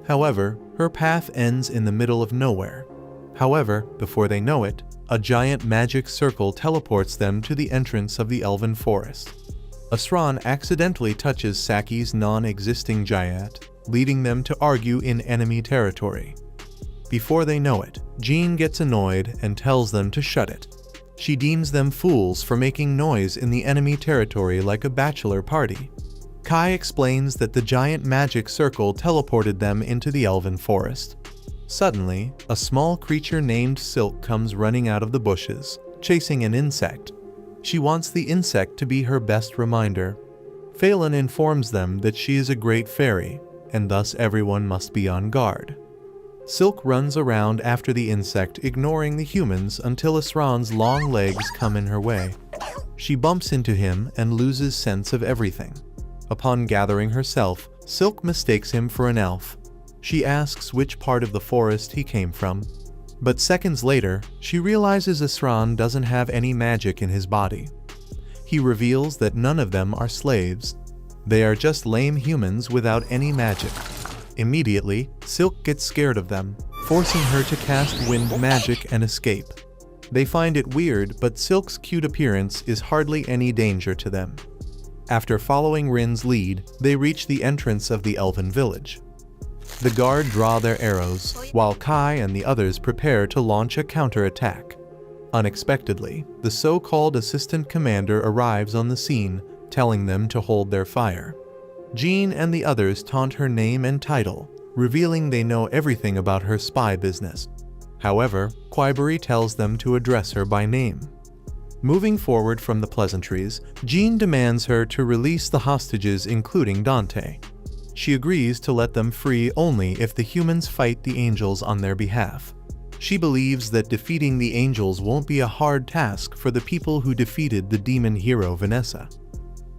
However, her path ends in the middle of nowhere. However, before they know it, a giant magic circle teleports them to the entrance of the elven forest. Asura accidentally touches Saki's non-existing Jayat, leading them to argue in enemy territory. Before they know it, Jean gets annoyed and tells them to shut it. She deems them fools for making noise in the enemy territory like a bachelor party. Kai explains that the giant magic circle teleported them into the elven forest. Suddenly, a small creature named Silk comes running out of the bushes, chasing an insect. She wants the insect to be her best reminder. Phelan informs them that she is a great fairy, and thus everyone must be on guard. Silk runs around after the insect, ignoring the humans until Asura's long legs come in her way. She bumps into him and loses sense of everything. Upon gathering herself, Silk mistakes him for an elf. She asks which part of the forest he came from. But seconds later, she realizes Asura doesn't have any magic in his body. He reveals that none of them are slaves. They are just lame humans without any magic. Immediately, Silk gets scared of them, forcing her to cast wind magic and escape. They find it weird, but Silk's cute appearance is hardly any danger to them. After following Rin's lead, they reach the entrance of the elven village. The guard draw their arrows, while Kai and the others prepare to launch a counterattack. Unexpectedly, the so-called assistant commander arrives on the scene, telling them to hold their fire. Jean and the others taunt her name and title, revealing they know everything about her spy business. However, Quiberi tells them to address her by name. Moving forward from the pleasantries, Jean demands her to release the hostages, including Dante. She agrees to let them free only if the humans fight the angels on their behalf. She believes that defeating the angels won't be a hard task for the people who defeated the demon hero Vanessa.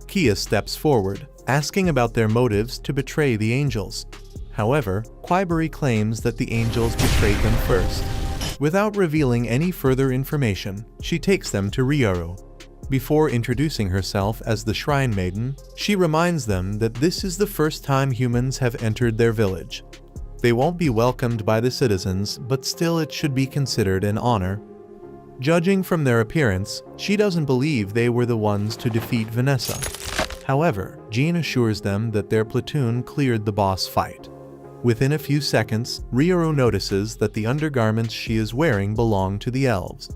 Kia steps forward, asking about their motives to betray the angels. However, Quiberi claims that the angels betrayed them first. Without revealing any further information, she takes them to Ryoru. Before introducing herself as the Shrine Maiden, she reminds them that this is the first time humans have entered their village. They won't be welcomed by the citizens, but still it should be considered an honor. Judging from their appearance, she doesn't believe they were the ones to defeat Vanessa. However, Jean assures them that their platoon cleared the boss fight. Within a few seconds, Ryoru notices that the undergarments she is wearing belong to the elves.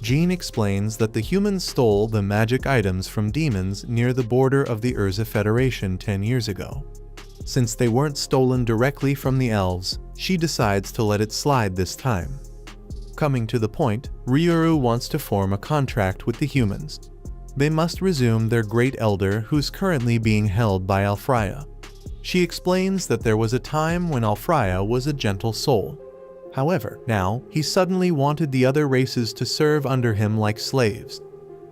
Jean explains that the humans stole the magic items from demons near the border of the Urza Federation 10 years ago. Since they weren't stolen directly from the elves, she decides to let it slide this time. Coming to the point, Ryoru wants to form a contract with the humans. They must resume their great elder, who's currently being held by Alfraya. She explains that there was a time when Alfraya was a gentle soul. However, now, he suddenly wanted the other races to serve under him like slaves.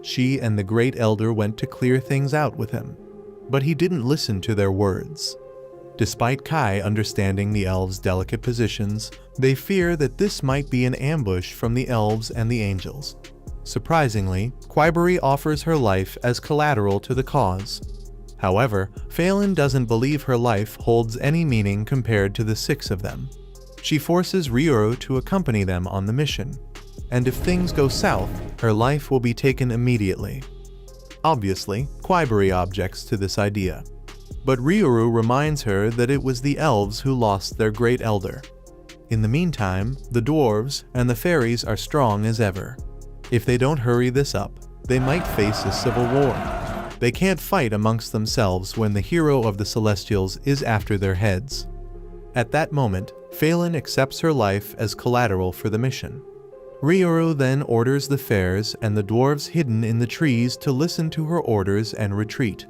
She and the Great Elder went to clear things out with him, but he didn't listen to their words. Despite Kai understanding the elves' delicate positions, they fear that this might be an ambush from the elves and the angels. Surprisingly, Quiberi offers her life as collateral to the cause. However, Phelan doesn't believe her life holds any meaning compared to the 6 of them. She forces Ryoru to accompany them on the mission, and if things go south, her life will be taken immediately. Obviously, Quiberi objects to this idea, but Ryoru reminds her that it was the elves who lost their great elder. In the meantime, the dwarves and the fairies are strong as ever. If they don't hurry this up, they might face a civil war. They can't fight amongst themselves when the hero of the Celestials is after their heads. At that moment, Phelan accepts her life as collateral for the mission. Ryoru then orders the fairs and the dwarves hidden in the trees to listen to her orders and retreat.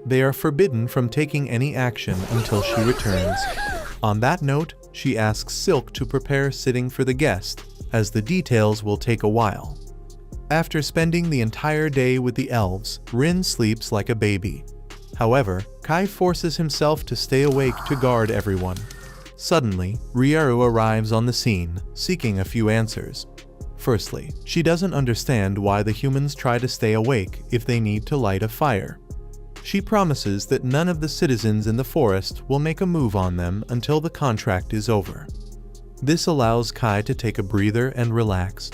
They are forbidden from taking any action until she returns. On that note, she asks Silk to prepare sitting for the guest, as the details will take a while. After spending the entire day with the elves, Rin sleeps like a baby. However, Kai forces himself to stay awake to guard everyone. Suddenly, Ryoru arrives on the scene, seeking a few answers. Firstly, she doesn't understand why the humans try to stay awake if they need to light a fire. She promises that none of the citizens in the forest will make a move on them until the contract is over. This allows Kai to take a breather and relax.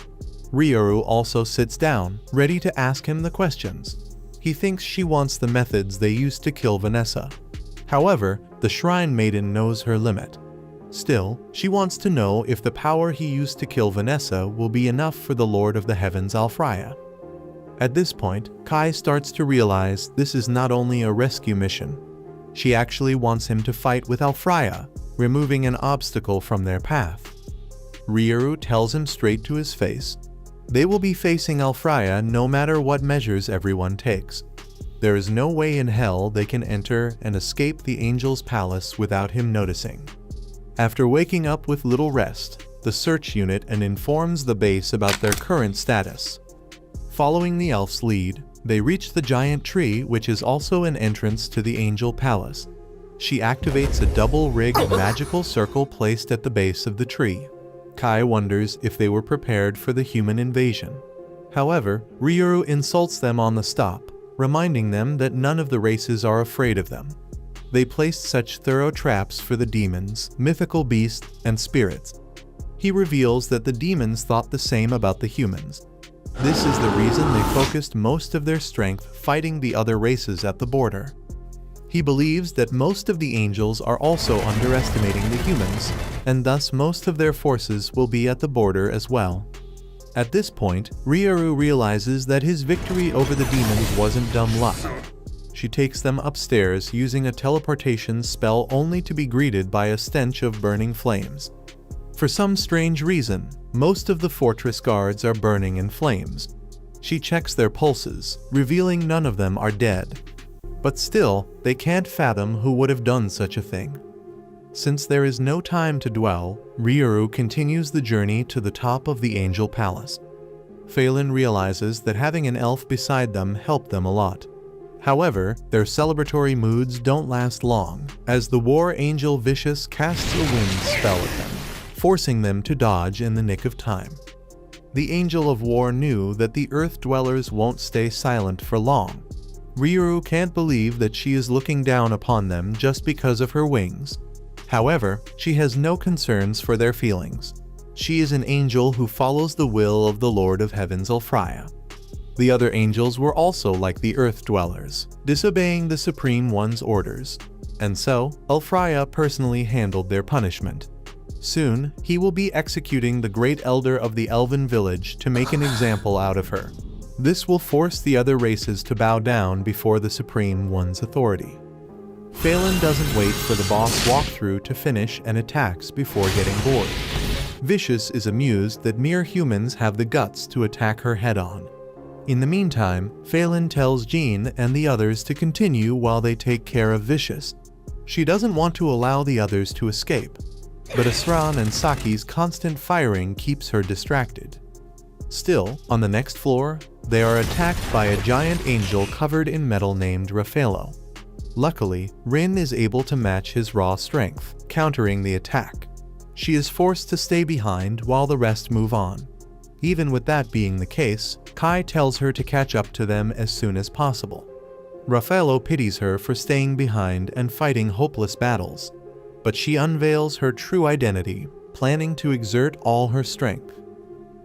Ryoru also sits down, ready to ask him the questions. He thinks she wants the methods they used to kill Vanessa. However, the Shrine Maiden knows her limit. Still, she wants to know if the power he used to kill Vanessa will be enough for the Lord of the Heavens Alfraya. At this point, Kai starts to realize this is not only a rescue mission. She actually wants him to fight with Alfraya, removing an obstacle from their path. Ryoru tells him straight to his face. They will be facing Alfraya no matter what measures everyone takes. There is no way in hell they can enter and escape the Angel's Palace without him noticing. After waking up with little rest, the search unit informs the base about their current status. Following the elf's lead, they reach the giant tree, which is also an entrance to the Angel Palace. She activates a double-rigged magical circle placed at the base of the tree. Kai wonders if they were prepared for the human invasion. However, Ryoru insults them on the stop, reminding them that none of the races are afraid of them. They placed such thorough traps for the demons, mythical beasts, and spirits. He reveals that the demons thought the same about the humans. This is the reason they focused most of their strength fighting the other races at the border. He believes that most of the angels are also underestimating the humans, and thus most of their forces will be at the border as well. At this point, Ryoru realizes that his victory over the demons wasn't dumb luck. She takes them upstairs using a teleportation spell only to be greeted by a stench of burning flames. For some strange reason, most of the fortress guards are burning in flames. She checks their pulses, revealing none of them are dead. But still, they can't fathom who would have done such a thing. Since there is no time to dwell, Ryoru continues the journey to the top of the Angel Palace. Phelan realizes that having an elf beside them helped them a lot. However, their celebratory moods don't last long, as the War Angel Vicious casts a wind spell at them, forcing them to dodge in the nick of time. The Angel of War knew that the Earth Dwellers won't stay silent for long. Ryoru can't believe that she is looking down upon them just because of her wings. However, she has no concerns for their feelings. She is an angel who follows the will of the Lord of Heaven's Alfraya. The other angels were also like the Earth Dwellers, disobeying the Supreme One's orders. And so, Alfraya personally handled their punishment. Soon, he will be executing the Great Elder of the Elven Village to make an example out of her. This will force the other races to bow down before the Supreme One's authority. Phelan doesn't wait for the boss walkthrough to finish and attacks before getting bored. Vicious is amused that mere humans have the guts to attack her head-on. In the meantime, Phelan tells Jean and the others to continue while they take care of Vicious. She doesn't want to allow the others to escape, but Asran and Saki's constant firing keeps her distracted. Still, on the next floor, they are attacked by a giant angel covered in metal named Yahello. Luckily, Rin is able to match his raw strength, countering the attack. She is forced to stay behind while the rest move on. Even with that being the case, Kai tells her to catch up to them as soon as possible. Yahello pities her for staying behind and fighting hopeless battles, but she unveils her true identity, planning to exert all her strength.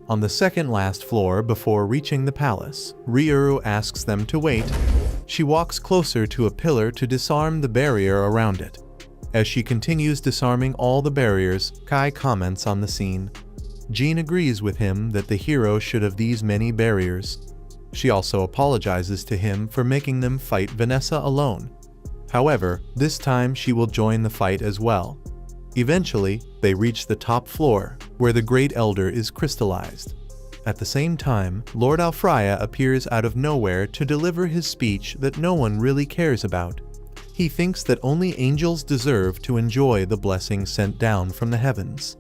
On the second last floor before reaching the palace, Ryoru asks them to wait. She walks closer to a pillar to disarm the barrier around it. As she continues disarming all the barriers, Kai comments on the scene. Jean agrees with him that the hero should have these many barriers. She also apologizes to him for making them fight Vanessa alone. However, this time she will join the fight as well. Eventually, they reach the top floor, where the Great Elder is crystallized. At the same time, Lord Alfraya appears out of nowhere to deliver his speech that no one really cares about. He thinks that only angels deserve to enjoy the blessing sent down from the heavens.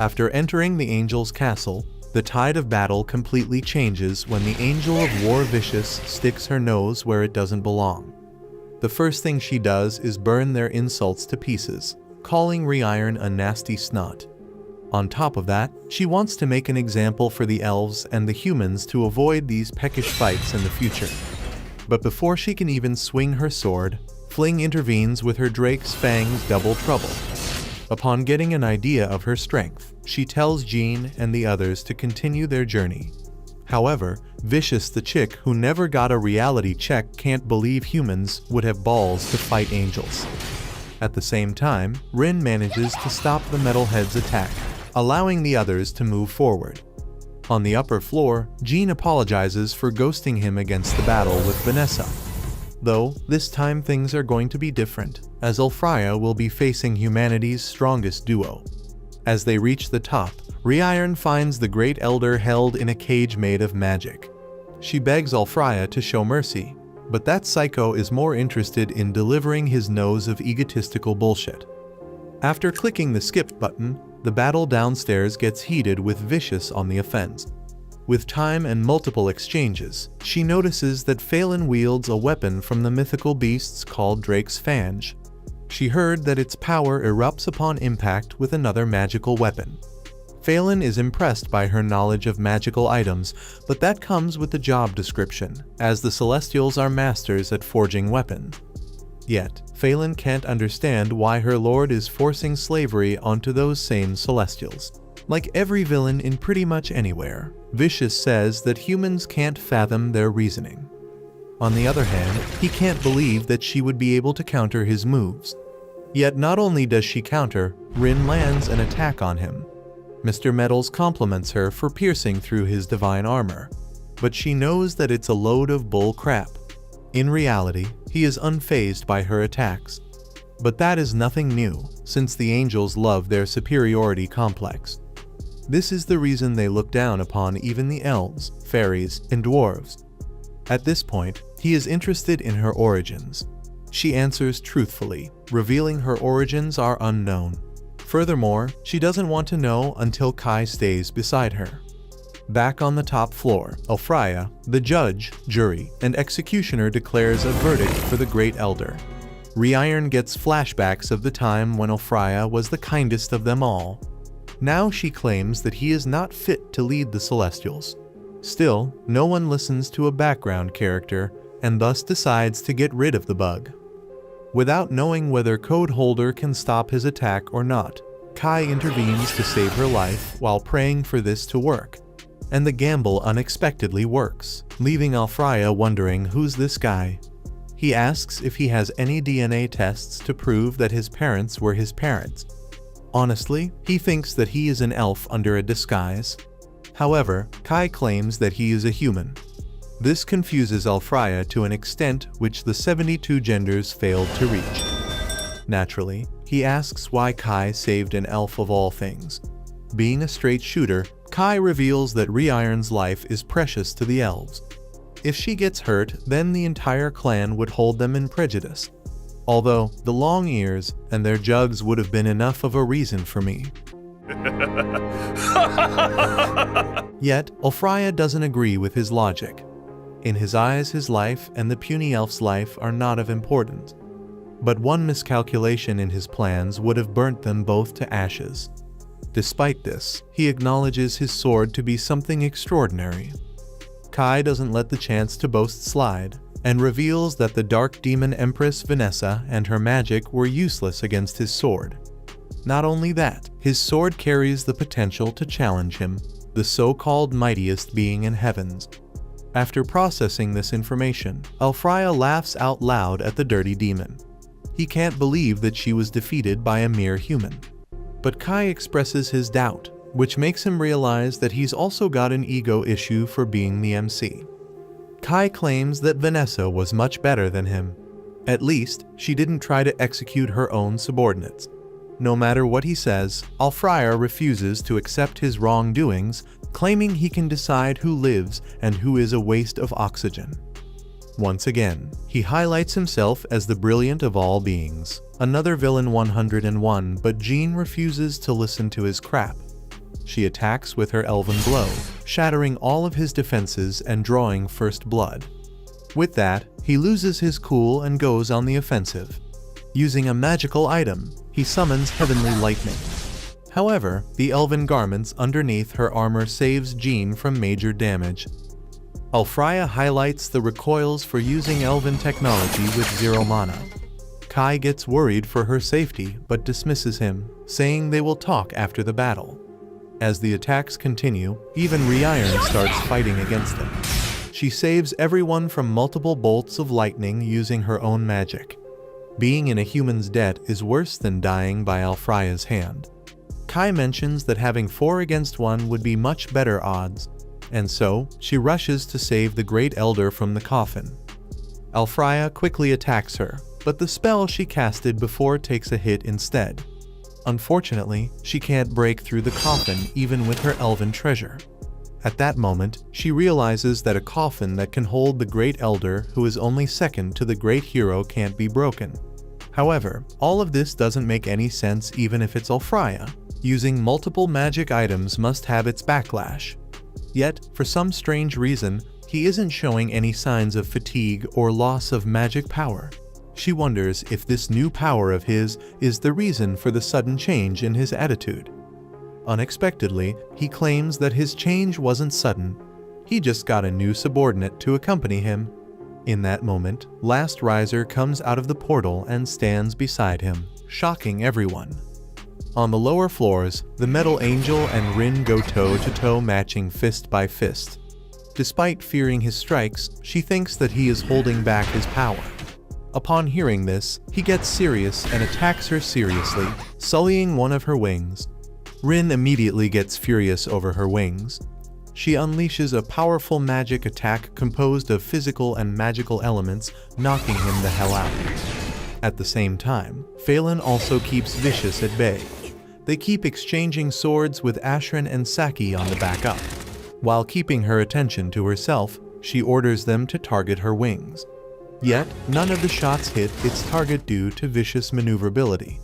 After entering the angel's castle, the tide of battle completely changes when the Angel of War Vicious sticks her nose where it doesn't belong. The first thing she does is burn their insults to pieces, calling Reiron a nasty snot. On top of that, she wants to make an example for the elves and the humans to avoid these peckish fights in the future. But before she can even swing her sword, Fling intervenes with her Drake's Fang's double trouble. Upon getting an idea of her strength, she tells Jean and the others to continue their journey. However, Vicious the chick who never got a reality check can't believe humans would have balls to fight angels. At the same time, Rin manages to stop the metalhead's attack, allowing the others to move forward. On the upper floor, Jean apologizes for ghosting him against the battle with Vanessa. Though, this time things are going to be different, as Alfraya will be facing humanity's strongest duo. As they reach the top, Reiron finds the Great Elder held in a cage made of magic. She begs Alfraya to show mercy, but that psycho is more interested in delivering his nose of egotistical bullshit. After clicking the skip button, the battle downstairs gets heated with Vicious on the offense. With time and multiple exchanges, she notices that Phelan wields a weapon from the mythical beasts called Drake's Fange. She heard that its power erupts upon impact with another magical weapon. Phelan is impressed by her knowledge of magical items, but that comes with the job description, as the Celestials are masters at forging weapons. Yet, Phelan can't understand why her lord is forcing slavery onto those same Celestials. Like every villain in pretty much anywhere, Vicious says that humans can't fathom their reasoning. On the other hand, he can't believe that she would be able to counter his moves. Yet not only does she counter, Rin lands an attack on him. Mr. Metals compliments her for piercing through his divine armor, but she knows that it's a load of bull crap. In reality, he is unfazed by her attacks. But that is nothing new, since the angels love their superiority complex. This is the reason they look down upon even the elves, fairies, and dwarves. At this point, he is interested in her origins. She answers truthfully, revealing her origins are unknown. Furthermore, she doesn't want to know until Kai stays beside her. Back on the top floor, Alfraya, the judge, jury, and executioner declares a verdict for the Great Elder. Reiron gets flashbacks of the time when Alfraya was the kindest of them all. Now she claims that he is not fit to lead the Celestials. Still, no one listens to a background character, and thus decides to get rid of the bug. Without knowing whether Code Holder can stop his attack or not, Kai intervenes to save her life while praying for this to work. And the gamble unexpectedly works, leaving Alfraya wondering who's this guy. He asks if he has any DNA tests to prove that his parents were his parents. Honestly, he thinks that he is an elf under a disguise. However, Kai claims that he is a human. This confuses Alfraya to an extent which the 72 genders failed to reach. Naturally, he asks why Kai saved an elf of all things. Being a straight shooter, Kai reveals that Reiron's life is precious to the elves. If she gets hurt, then the entire clan would hold them in prejudice. Although, the long ears and their jugs would have been enough of a reason for me. Yet, Alfraya doesn't agree with his logic. In his eyes, his life and the puny elf's life are not of importance. But one miscalculation in his plans would have burnt them both to ashes. Despite this, he acknowledges his sword to be something extraordinary. Kai doesn't let the chance to boast slide, and reveals that the Dark Demon Empress Vanessa and her magic were useless against his sword. Not only that, his sword carries the potential to challenge him, the so-called mightiest being in heavens. After processing this information, Alfraya laughs out loud at the dirty demon. He can't believe that she was defeated by a mere human. But Kai expresses his doubt, which makes him realize that he's also got an ego issue for being the MC. Kai claims that Vanessa was much better than him. At least, she didn't try to execute her own subordinates. No matter what he says, Alfraya refuses to accept his wrongdoings, claiming he can decide who lives and who is a waste of oxygen. Once again, he highlights himself as the brilliant of all beings, another villain 101, but Jean refuses to listen to his crap. She attacks with her elven blow, shattering all of his defenses and drawing first blood. With that, he loses his cool and goes on the offensive. Using a magical item, he summons heavenly lightning. However, the elven garments underneath her armor saves Jean from major damage. Alfraya highlights the recoils for using elven technology with 0 mana. Kai gets worried for her safety but dismisses him, saying they will talk after the battle. As the attacks continue, even Reiron starts fighting against them. She saves everyone from multiple bolts of lightning using her own magic. Being in a human's debt is worse than dying by Alfraya's hand. Kai mentions that having 4 against 1 would be much better odds, and so she rushes to save the Great Elder from the coffin. Alfraya quickly attacks her, but the spell she casted before takes a hit instead. Unfortunately, she can't break through the coffin even with her elven treasure. At that moment, she realizes that a coffin that can hold the Great Elder, who is only second to the Great Hero, can't be broken. However, all of this doesn't make any sense even if it's Alfraya. Using multiple magic items must have its backlash. Yet, for some strange reason, he isn't showing any signs of fatigue or loss of magic power. She wonders if this new power of his is the reason for the sudden change in his attitude. Unexpectedly, he claims that his change wasn't sudden. He just got a new subordinate to accompany him. In that moment, Last Riser comes out of the portal and stands beside him, shocking everyone. On the lower floors, the Metal Angel and Rin go toe-to-toe, matching fist by fist. Despite fearing his strikes, she thinks that he is holding back his power. Upon hearing this, he gets serious and attacks her seriously, sullying one of her wings. Rin immediately gets furious over her wings. She unleashes a powerful magic attack composed of physical and magical elements, knocking him the hell out. At the same time, Phelan also keeps Vicious at bay. They keep exchanging swords with Ashran and Saki on the back up. While keeping her attention to herself, she orders them to target her wings. Yet, none of the shots hit its target due to Vicious maneuverability.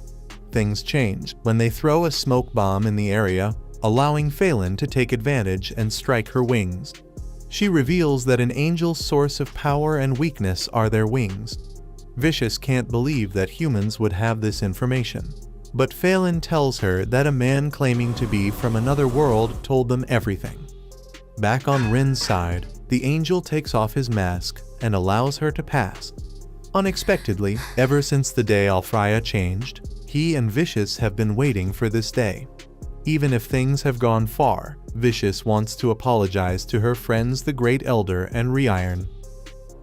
Things change when they throw a smoke bomb in the area, allowing Phelan to take advantage and strike her wings. She reveals that an angel's source of power and weakness are their wings. Vicious can't believe that humans would have this information, but Phelan tells her that a man claiming to be from another world told them everything. Back on Rin's side, the angel takes off his mask and allows her to pass. Unexpectedly, ever since the day Alfraya changed, he and Vicious have been waiting for this day. Even if things have gone far, Vicious wants to apologize to her friends the Great Elder and Reiron.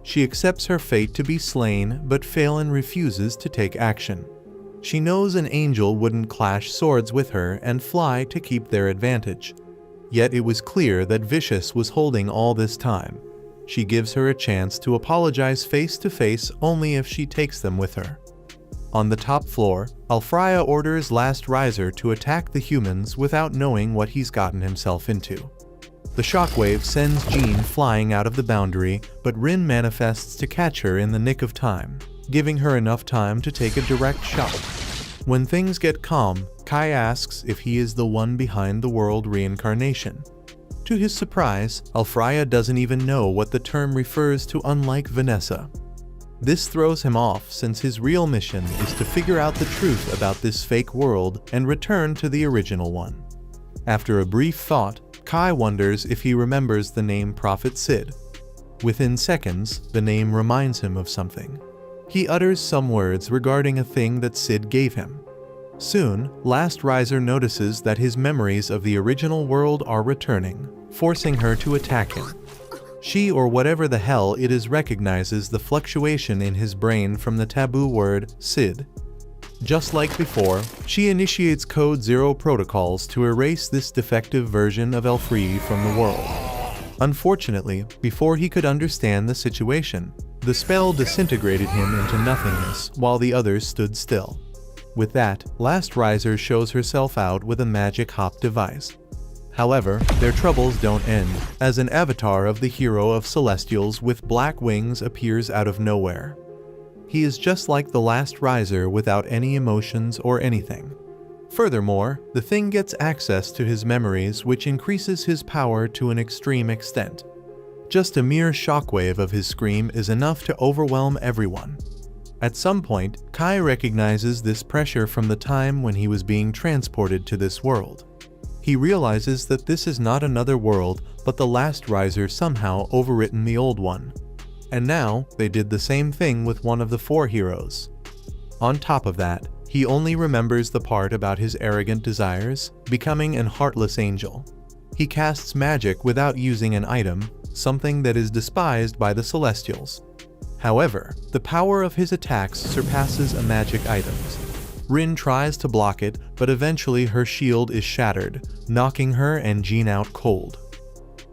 She accepts her fate to be slain, but Phelan refuses to take action. She knows an angel wouldn't clash swords with her and fly to keep their advantage. Yet it was clear that Vicious was holding all this time. She gives her a chance to apologize face to face only if she takes them with her. On the top floor, Alfraya orders Last Riser to attack the humans without knowing what he's gotten himself into. The shockwave sends Jean flying out of the boundary, but Rin manifests to catch her in the nick of time, giving her enough time to take a direct shot. When things get calm, Kai asks if he is the one behind the world reincarnation. To his surprise, Alfraya doesn't even know what the term refers to, unlike Vanessa. This throws him off since his real mission is to figure out the truth about this fake world and return to the original one. After a brief thought, Kai wonders if he remembers the name Prophet Sid. Within seconds, the name reminds him of something. He utters some words regarding a thing that Sid gave him. Soon, Last Riser notices that his memories of the original world are returning, forcing her to attack him. She or whatever the hell it is recognizes the fluctuation in his brain from the taboo word, Sid. Just like before, she initiates Code Zero protocols to erase this defective version of Elfree from the world. Unfortunately, before he could understand the situation, the spell disintegrated him into nothingness while the others stood still. With that, Last Riser shows herself out with a magic hop device. However, their troubles don't end, as an avatar of the hero of Celestials with black wings appears out of nowhere. He is just like the Last Riser without any emotions or anything. Furthermore, the thing gets access to his memories, which increases his power to an extreme extent. Just a mere shockwave of his scream is enough to overwhelm everyone. At some point, Kai recognizes this pressure from the time when he was being transported to this world. He realizes that this is not another world, but the Last Riser somehow overwritten the old one. And now, they did the same thing with one of the 4 heroes. On top of that, he only remembers the part about his arrogant desires, becoming an heartless angel. He casts magic without using an item, something that is despised by the Celestials. However, the power of his attacks surpasses a magic item's. Rin tries to block it, but eventually her shield is shattered, knocking her and Jean out cold.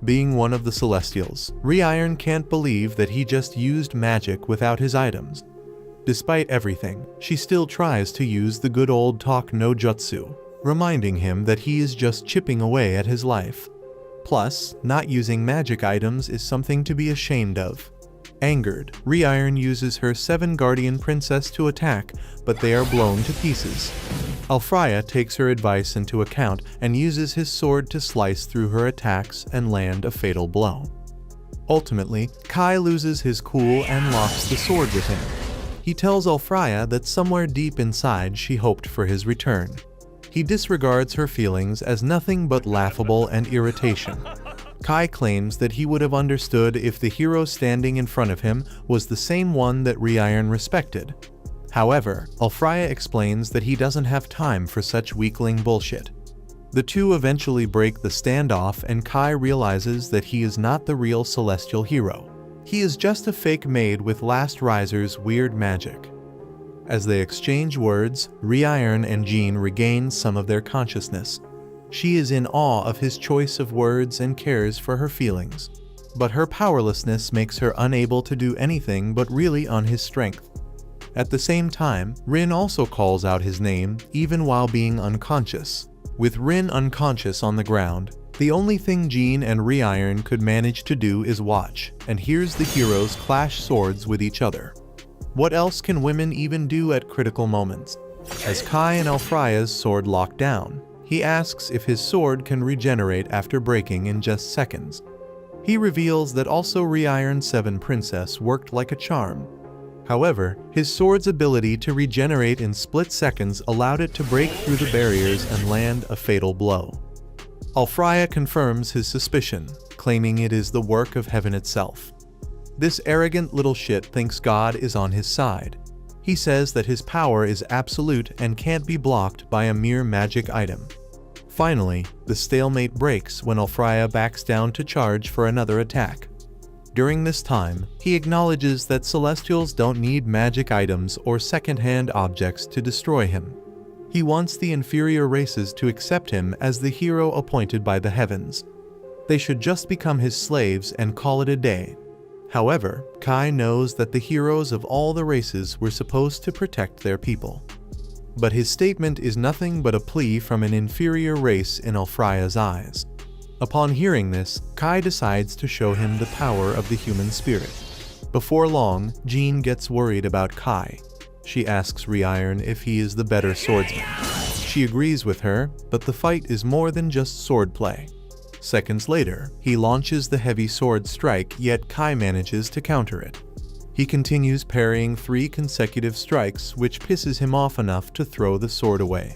Being one of the Celestials, Reiron can't believe that he just used magic without his items. Despite everything, she still tries to use the good old talk no jutsu, reminding him that he is just chipping away at his life. Plus, not using magic items is something to be ashamed of. Angered, Reiron uses her 7 Guardian Princess to attack, but they are blown to pieces. Alfraya takes her advice into account and uses his sword to slice through her attacks and land a fatal blow. Ultimately, Kai loses his cool and locks the sword with him. He tells Alfraya that somewhere deep inside she hoped for his return. He disregards her feelings as nothing but laughable and irritation. Kai claims that he would have understood if the hero standing in front of him was the same one that Reiron respected. However, Alfraya explains that he doesn't have time for such weakling bullshit. The two eventually break the standoff and Kai realizes that he is not the real celestial hero. He is just a fake made with Last Riser's weird magic. As they exchange words, Reiron and Jean regain some of their consciousness. She is in awe of his choice of words and cares for her feelings. But her powerlessness makes her unable to do anything but rely on his strength. At the same time, Rin also calls out his name, even while being unconscious. With Rin unconscious on the ground, the only thing Jean and Reiron could manage to do is watch, and here's the heroes clash swords with each other. What else can women even do at critical moments? As Kai and Alfraya's sword lock down, he asks if his sword can regenerate after breaking in just seconds. He reveals that also Reiron's 7 Princess worked like a charm. However, his sword's ability to regenerate in split seconds allowed it to break through the barriers and land a fatal blow. Alfraya confirms his suspicion, claiming it is the work of heaven itself. This arrogant little shit thinks God is on his side. He says that his power is absolute and can't be blocked by a mere magic item. Finally, the stalemate breaks when Alfraya backs down to charge for another attack. During this time, he acknowledges that Celestials don't need magic items or second-hand objects to destroy him. He wants the inferior races to accept him as the hero appointed by the heavens. They should just become his slaves and call it a day. However, Kai knows that the heroes of all the races were supposed to protect their people. But his statement is nothing but a plea from an inferior race in Alfraya's eyes. Upon hearing this, Kai decides to show him the power of the human spirit. Before long, Jean gets worried about Kai. She asks Reiron if he is the better swordsman. She agrees with her, but the fight is more than just swordplay. Seconds later, he launches the heavy sword strike, yet Kai manages to counter it. He continues parrying 3 consecutive strikes, which pisses him off enough to throw the sword away.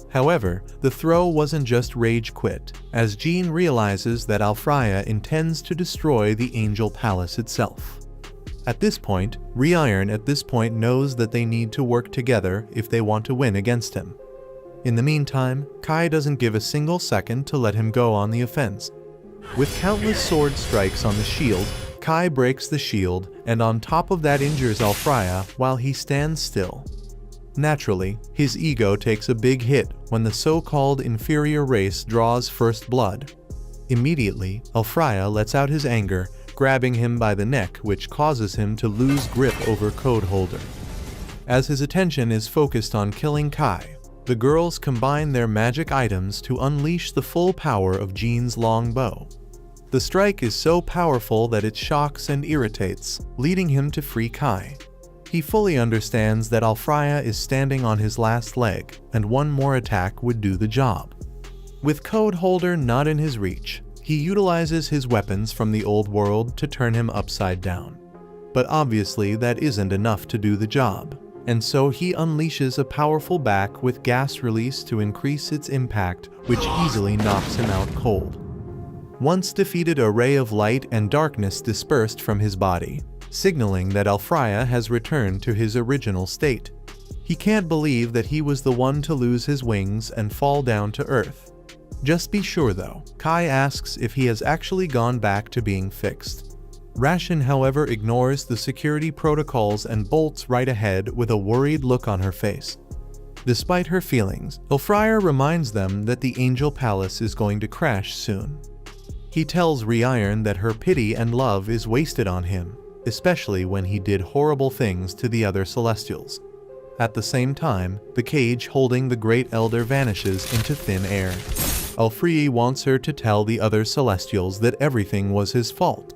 However, the throw wasn't just rage quit, as Jean realizes that Alfraya intends to destroy the Angel Palace itself. At this point, Reiron knows that they need to work together if they want to win against him. In the meantime, Kai doesn't give a single second to let him go on the offense. With countless sword strikes on the shield, Kai breaks the shield, and on top of that injures Alfraya while he stands still. Naturally, his ego takes a big hit when the so-called inferior race draws first blood. Immediately, Alfraya lets out his anger, grabbing him by the neck, which causes him to lose grip over Code Holder. As his attention is focused on killing Kai, the girls combine their magic items to unleash the full power of Jean's long bow. The strike is so powerful that it shocks and irritates, leading him to free Kai. He fully understands that Alfraya is standing on his last leg, and one more attack would do the job. With Code Holder not in his reach, he utilizes his weapons from the old world to turn him upside down. But obviously that isn't enough to do the job, and so he unleashes a powerful back with gas release to increase its impact, which easily knocks him out cold. Once defeated, a ray of light and darkness dispersed from his body, signaling that Alfraya has returned to his original state. He can't believe that he was the one to lose his wings and fall down to earth. Just be sure though, Kai asks if he has actually gone back to being fixed. Ration, however, ignores the security protocols and bolts right ahead with a worried look on her face. Despite her feelings, Alfraya reminds them that the Angel Palace is going to crash soon. He tells Reiron that her pity and love is wasted on him, especially when he did horrible things to the other Celestials. At the same time, the cage holding the Great Elder vanishes into thin air. Alfraya wants her to tell the other Celestials that everything was his fault.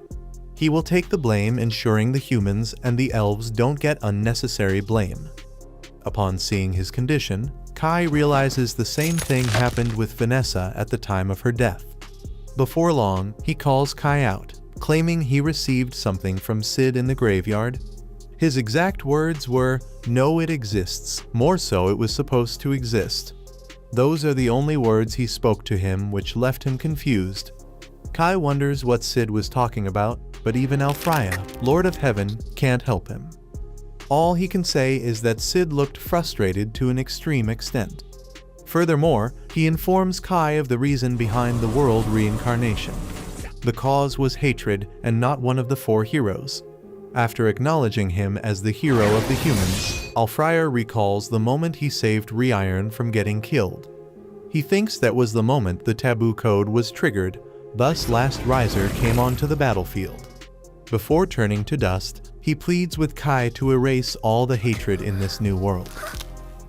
He will take the blame, ensuring the humans and the elves don't get unnecessary blame. Upon seeing his condition, Kai realizes the same thing happened with Vanessa at the time of her death. Before long, he calls Kai out, claiming he received something from Sid in the graveyard. His exact words were, "No, it exists. More so, it was supposed to exist." Those are the only words he spoke to him, which left him confused. Kai wonders what Sid was talking about, but even Alfraya, Lord of Heaven, can't help him. All he can say is that Sid looked frustrated to an extreme extent. Furthermore, he informs Kai of the reason behind the world reincarnation. The cause was hatred and not one of the four heroes. After acknowledging him as the hero of the humans, Alfraya recalls the moment he saved Reiron from getting killed. He thinks that was the moment the taboo code was triggered, thus Last Riser came onto the battlefield. Before turning to dust, he pleads with Kai to erase all the hatred in this new world.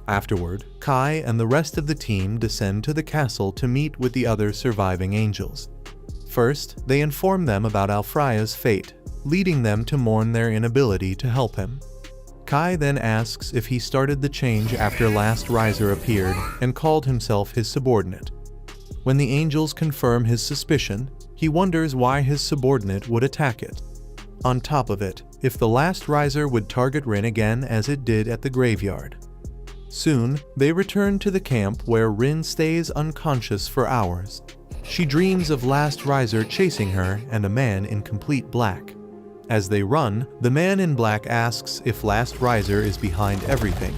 Afterward, Kai and the rest of the team descend to the castle to meet with the other surviving angels. First, they inform them about Alfraya's fate, leading them to mourn their inability to help him. Kai then asks if he started the change after Last Riser appeared and called himself his subordinate. When the angels confirm his suspicion, he wonders why his subordinate would attack it. On top of it, if the Last Riser would target Rin again as it did at the graveyard. Soon, they return to the camp where Rin stays unconscious for hours. She dreams of Last Riser chasing her and a man in complete black. As they run, the man in black asks if Last Riser is behind everything.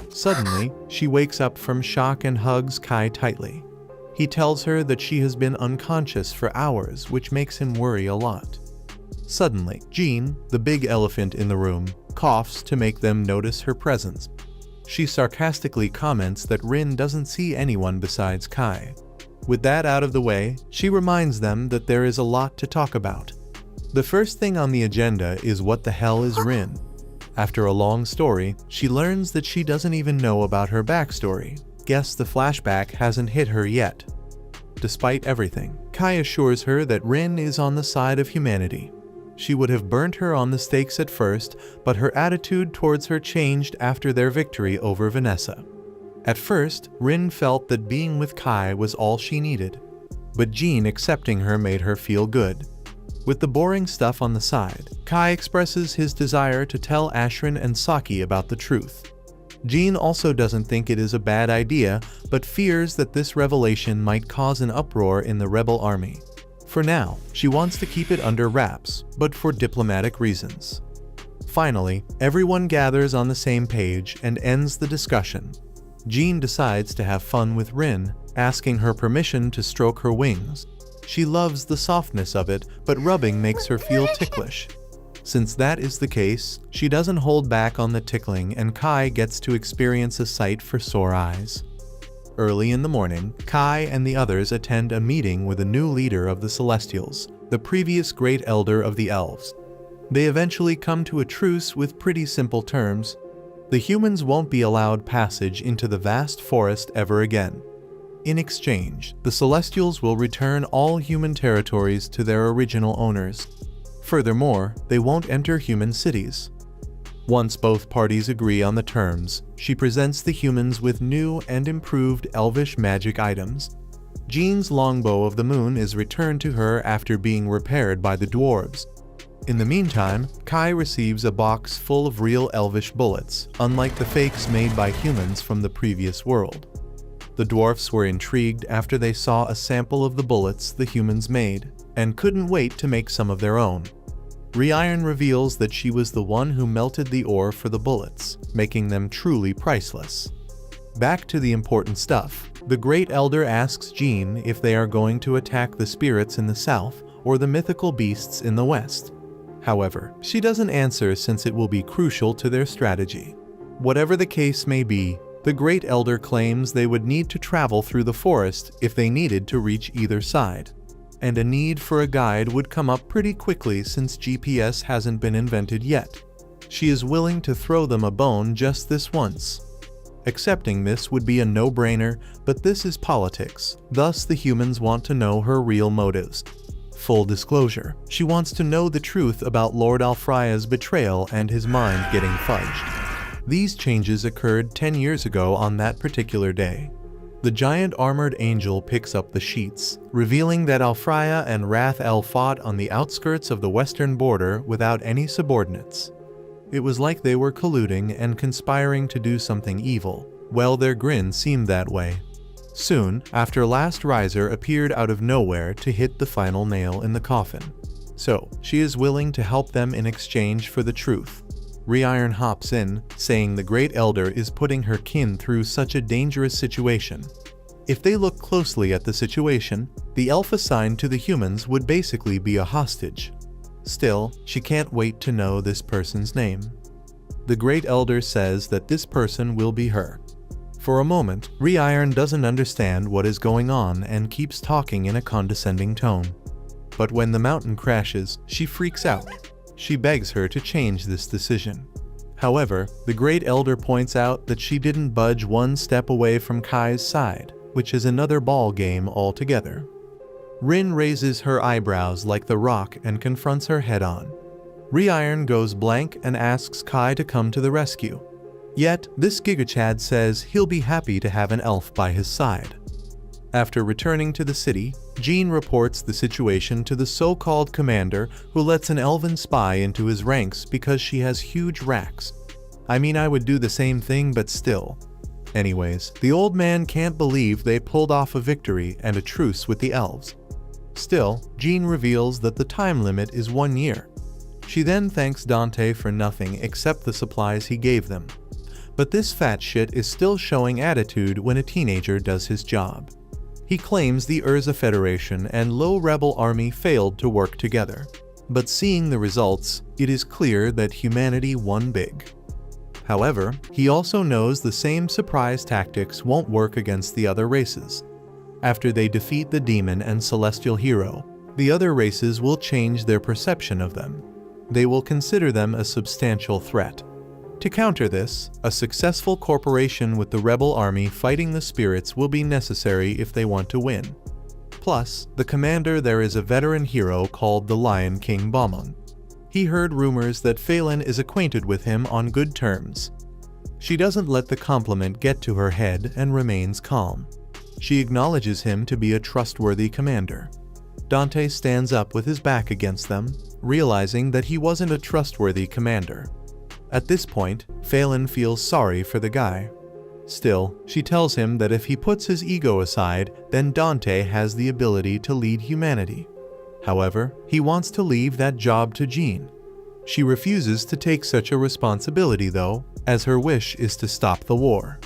Suddenly, she wakes up from shock and hugs Kai tightly. He tells her that she has been unconscious for hours, which makes him worry a lot. Suddenly, Jean, the big elephant in the room, coughs to make them notice her presence. She sarcastically comments that Rin doesn't see anyone besides Kai. With that out of the way, she reminds them that there is a lot to talk about. The first thing on the agenda is what the hell is Rin? After a long story, she learns that she doesn't even know about her backstory. Guess the flashback hasn't hit her yet. Despite everything, Kai assures her that Rin is on the side of humanity. She would have burnt her on the stakes at first, but her attitude towards her changed after their victory over Vanessa. At first, Rin felt that being with Kai was all she needed, but Jean accepting her made her feel good. With the boring stuff on the side, Kai expresses his desire to tell Ashrin and Saki about the truth. Jean also doesn't think it is a bad idea, but fears that this revelation might cause an uproar in the rebel army. For now, she wants to keep it under wraps, but for diplomatic reasons. Finally, everyone gathers on the same page and ends the discussion. Jean decides to have fun with Rin, asking her permission to stroke her wings. She loves the softness of it, but rubbing makes her feel ticklish. Since that is the case, she doesn't hold back on the tickling and Kai gets to experience a sight for sore eyes. Early in the morning, Kai and the others attend a meeting with a new leader of the Celestials, the previous Great Elder of the Elves. They eventually come to a truce with pretty simple terms. The humans won't be allowed passage into the vast forest ever again. In exchange, the Celestials will return all human territories to their original owners. Furthermore, they won't enter human cities. Once both parties agree on the terms, she presents the humans with new and improved elvish magic items. Jean's longbow of the moon is returned to her after being repaired by the dwarves. In the meantime, Kai receives a box full of real elvish bullets, unlike the fakes made by humans from the previous world. The dwarfs were intrigued after they saw a sample of the bullets the humans made, and couldn't wait to make some of their own. Reiron reveals that she was the one who melted the ore for the bullets, making them truly priceless. Back to the important stuff, the Great Elder asks Jean if they are going to attack the spirits in the south or the mythical beasts in the west. However, she doesn't answer since it will be crucial to their strategy. Whatever the case may be, the Great Elder claims they would need to travel through the forest if they needed to reach either side. And a need for a guide would come up pretty quickly since GPS hasn't been invented yet. She is willing to throw them a bone just this once. Accepting this would be a no-brainer, but this is politics, thus the humans want to know her real motives. Full disclosure, she wants to know the truth about Lord Alfreya's betrayal and his mind getting fudged. These changes occurred 10 years ago on that particular day. The giant armored angel picks up the sheets, revealing that Alfreya and Wrath-El fought on the outskirts of the western border without any subordinates. It was like they were colluding and conspiring to do something evil. Well, their grin seemed that way. Soon after, Last Riser appeared out of nowhere to hit the final nail in the coffin. So, she is willing to help them in exchange for the truth. Reiron hops in, saying the Great Elder is putting her kin through such a dangerous situation. If they look closely at the situation, the elf assigned to the humans would basically be a hostage. Still, she can't wait to know this person's name. The Great Elder says that this person will be her. For a moment, Reiron doesn't understand what is going on and keeps talking in a condescending tone. But when the mountain crashes, she freaks out. She begs her to change this decision. However, the Great Elder points out that she didn't budge one step away from Kai's side, which is another ball game altogether. Rin raises her eyebrows like the Rock and confronts her head-on. Reiron goes blank and asks Kai to come to the rescue. Yet, this Gigachad says he'll be happy to have an elf by his side. After returning to the city, Jean reports the situation to the so-called commander who lets an elven spy into his ranks because she has huge racks. I mean, I would do the same thing, but still. Anyways, the old man can't believe they pulled off a victory and a truce with the elves. Still, Jean reveals that the time limit is 1 year. She then thanks Dante for nothing except the supplies he gave them. But this fat shit is still showing attitude when a teenager does his job. He claims the Urza Federation and Low Rebel Army failed to work together. But seeing the results, it is clear that humanity won big. However, he also knows the same surprise tactics won't work against the other races. After they defeat the demon and celestial hero, the other races will change their perception of them. They will consider them a substantial threat. To counter this, a successful corporation with the rebel army fighting the spirits will be necessary if they want to win. Plus, the commander there is a veteran hero called the Lion King Balmung. He heard rumors that Phelan is acquainted with him on good terms. She doesn't let the compliment get to her head and remains calm. She acknowledges him to be a trustworthy commander. Dante stands up with his back against them, realizing that he wasn't a trustworthy commander. At this point, Phelan feels sorry for the guy. Still, she tells him that if he puts his ego aside, then Dante has the ability to lead humanity. However, he wants to leave that job to Jean. She refuses to take such a responsibility though, as her wish is to stop the war.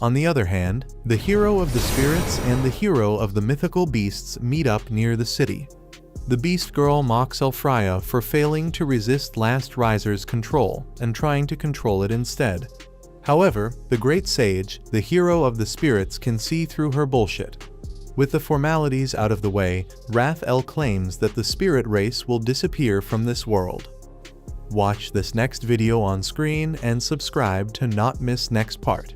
On the other hand, the hero of the spirits and the hero of the mythical beasts meet up near the city. The beast girl mocks Elfraya for failing to resist Last Riser's control and trying to control it instead. However, the great sage, the hero of the spirits, can see through her bullshit. With the formalities out of the way, Wrath-El claims that the spirit race will disappear from this world. Watch this next video on screen and subscribe to not miss next part.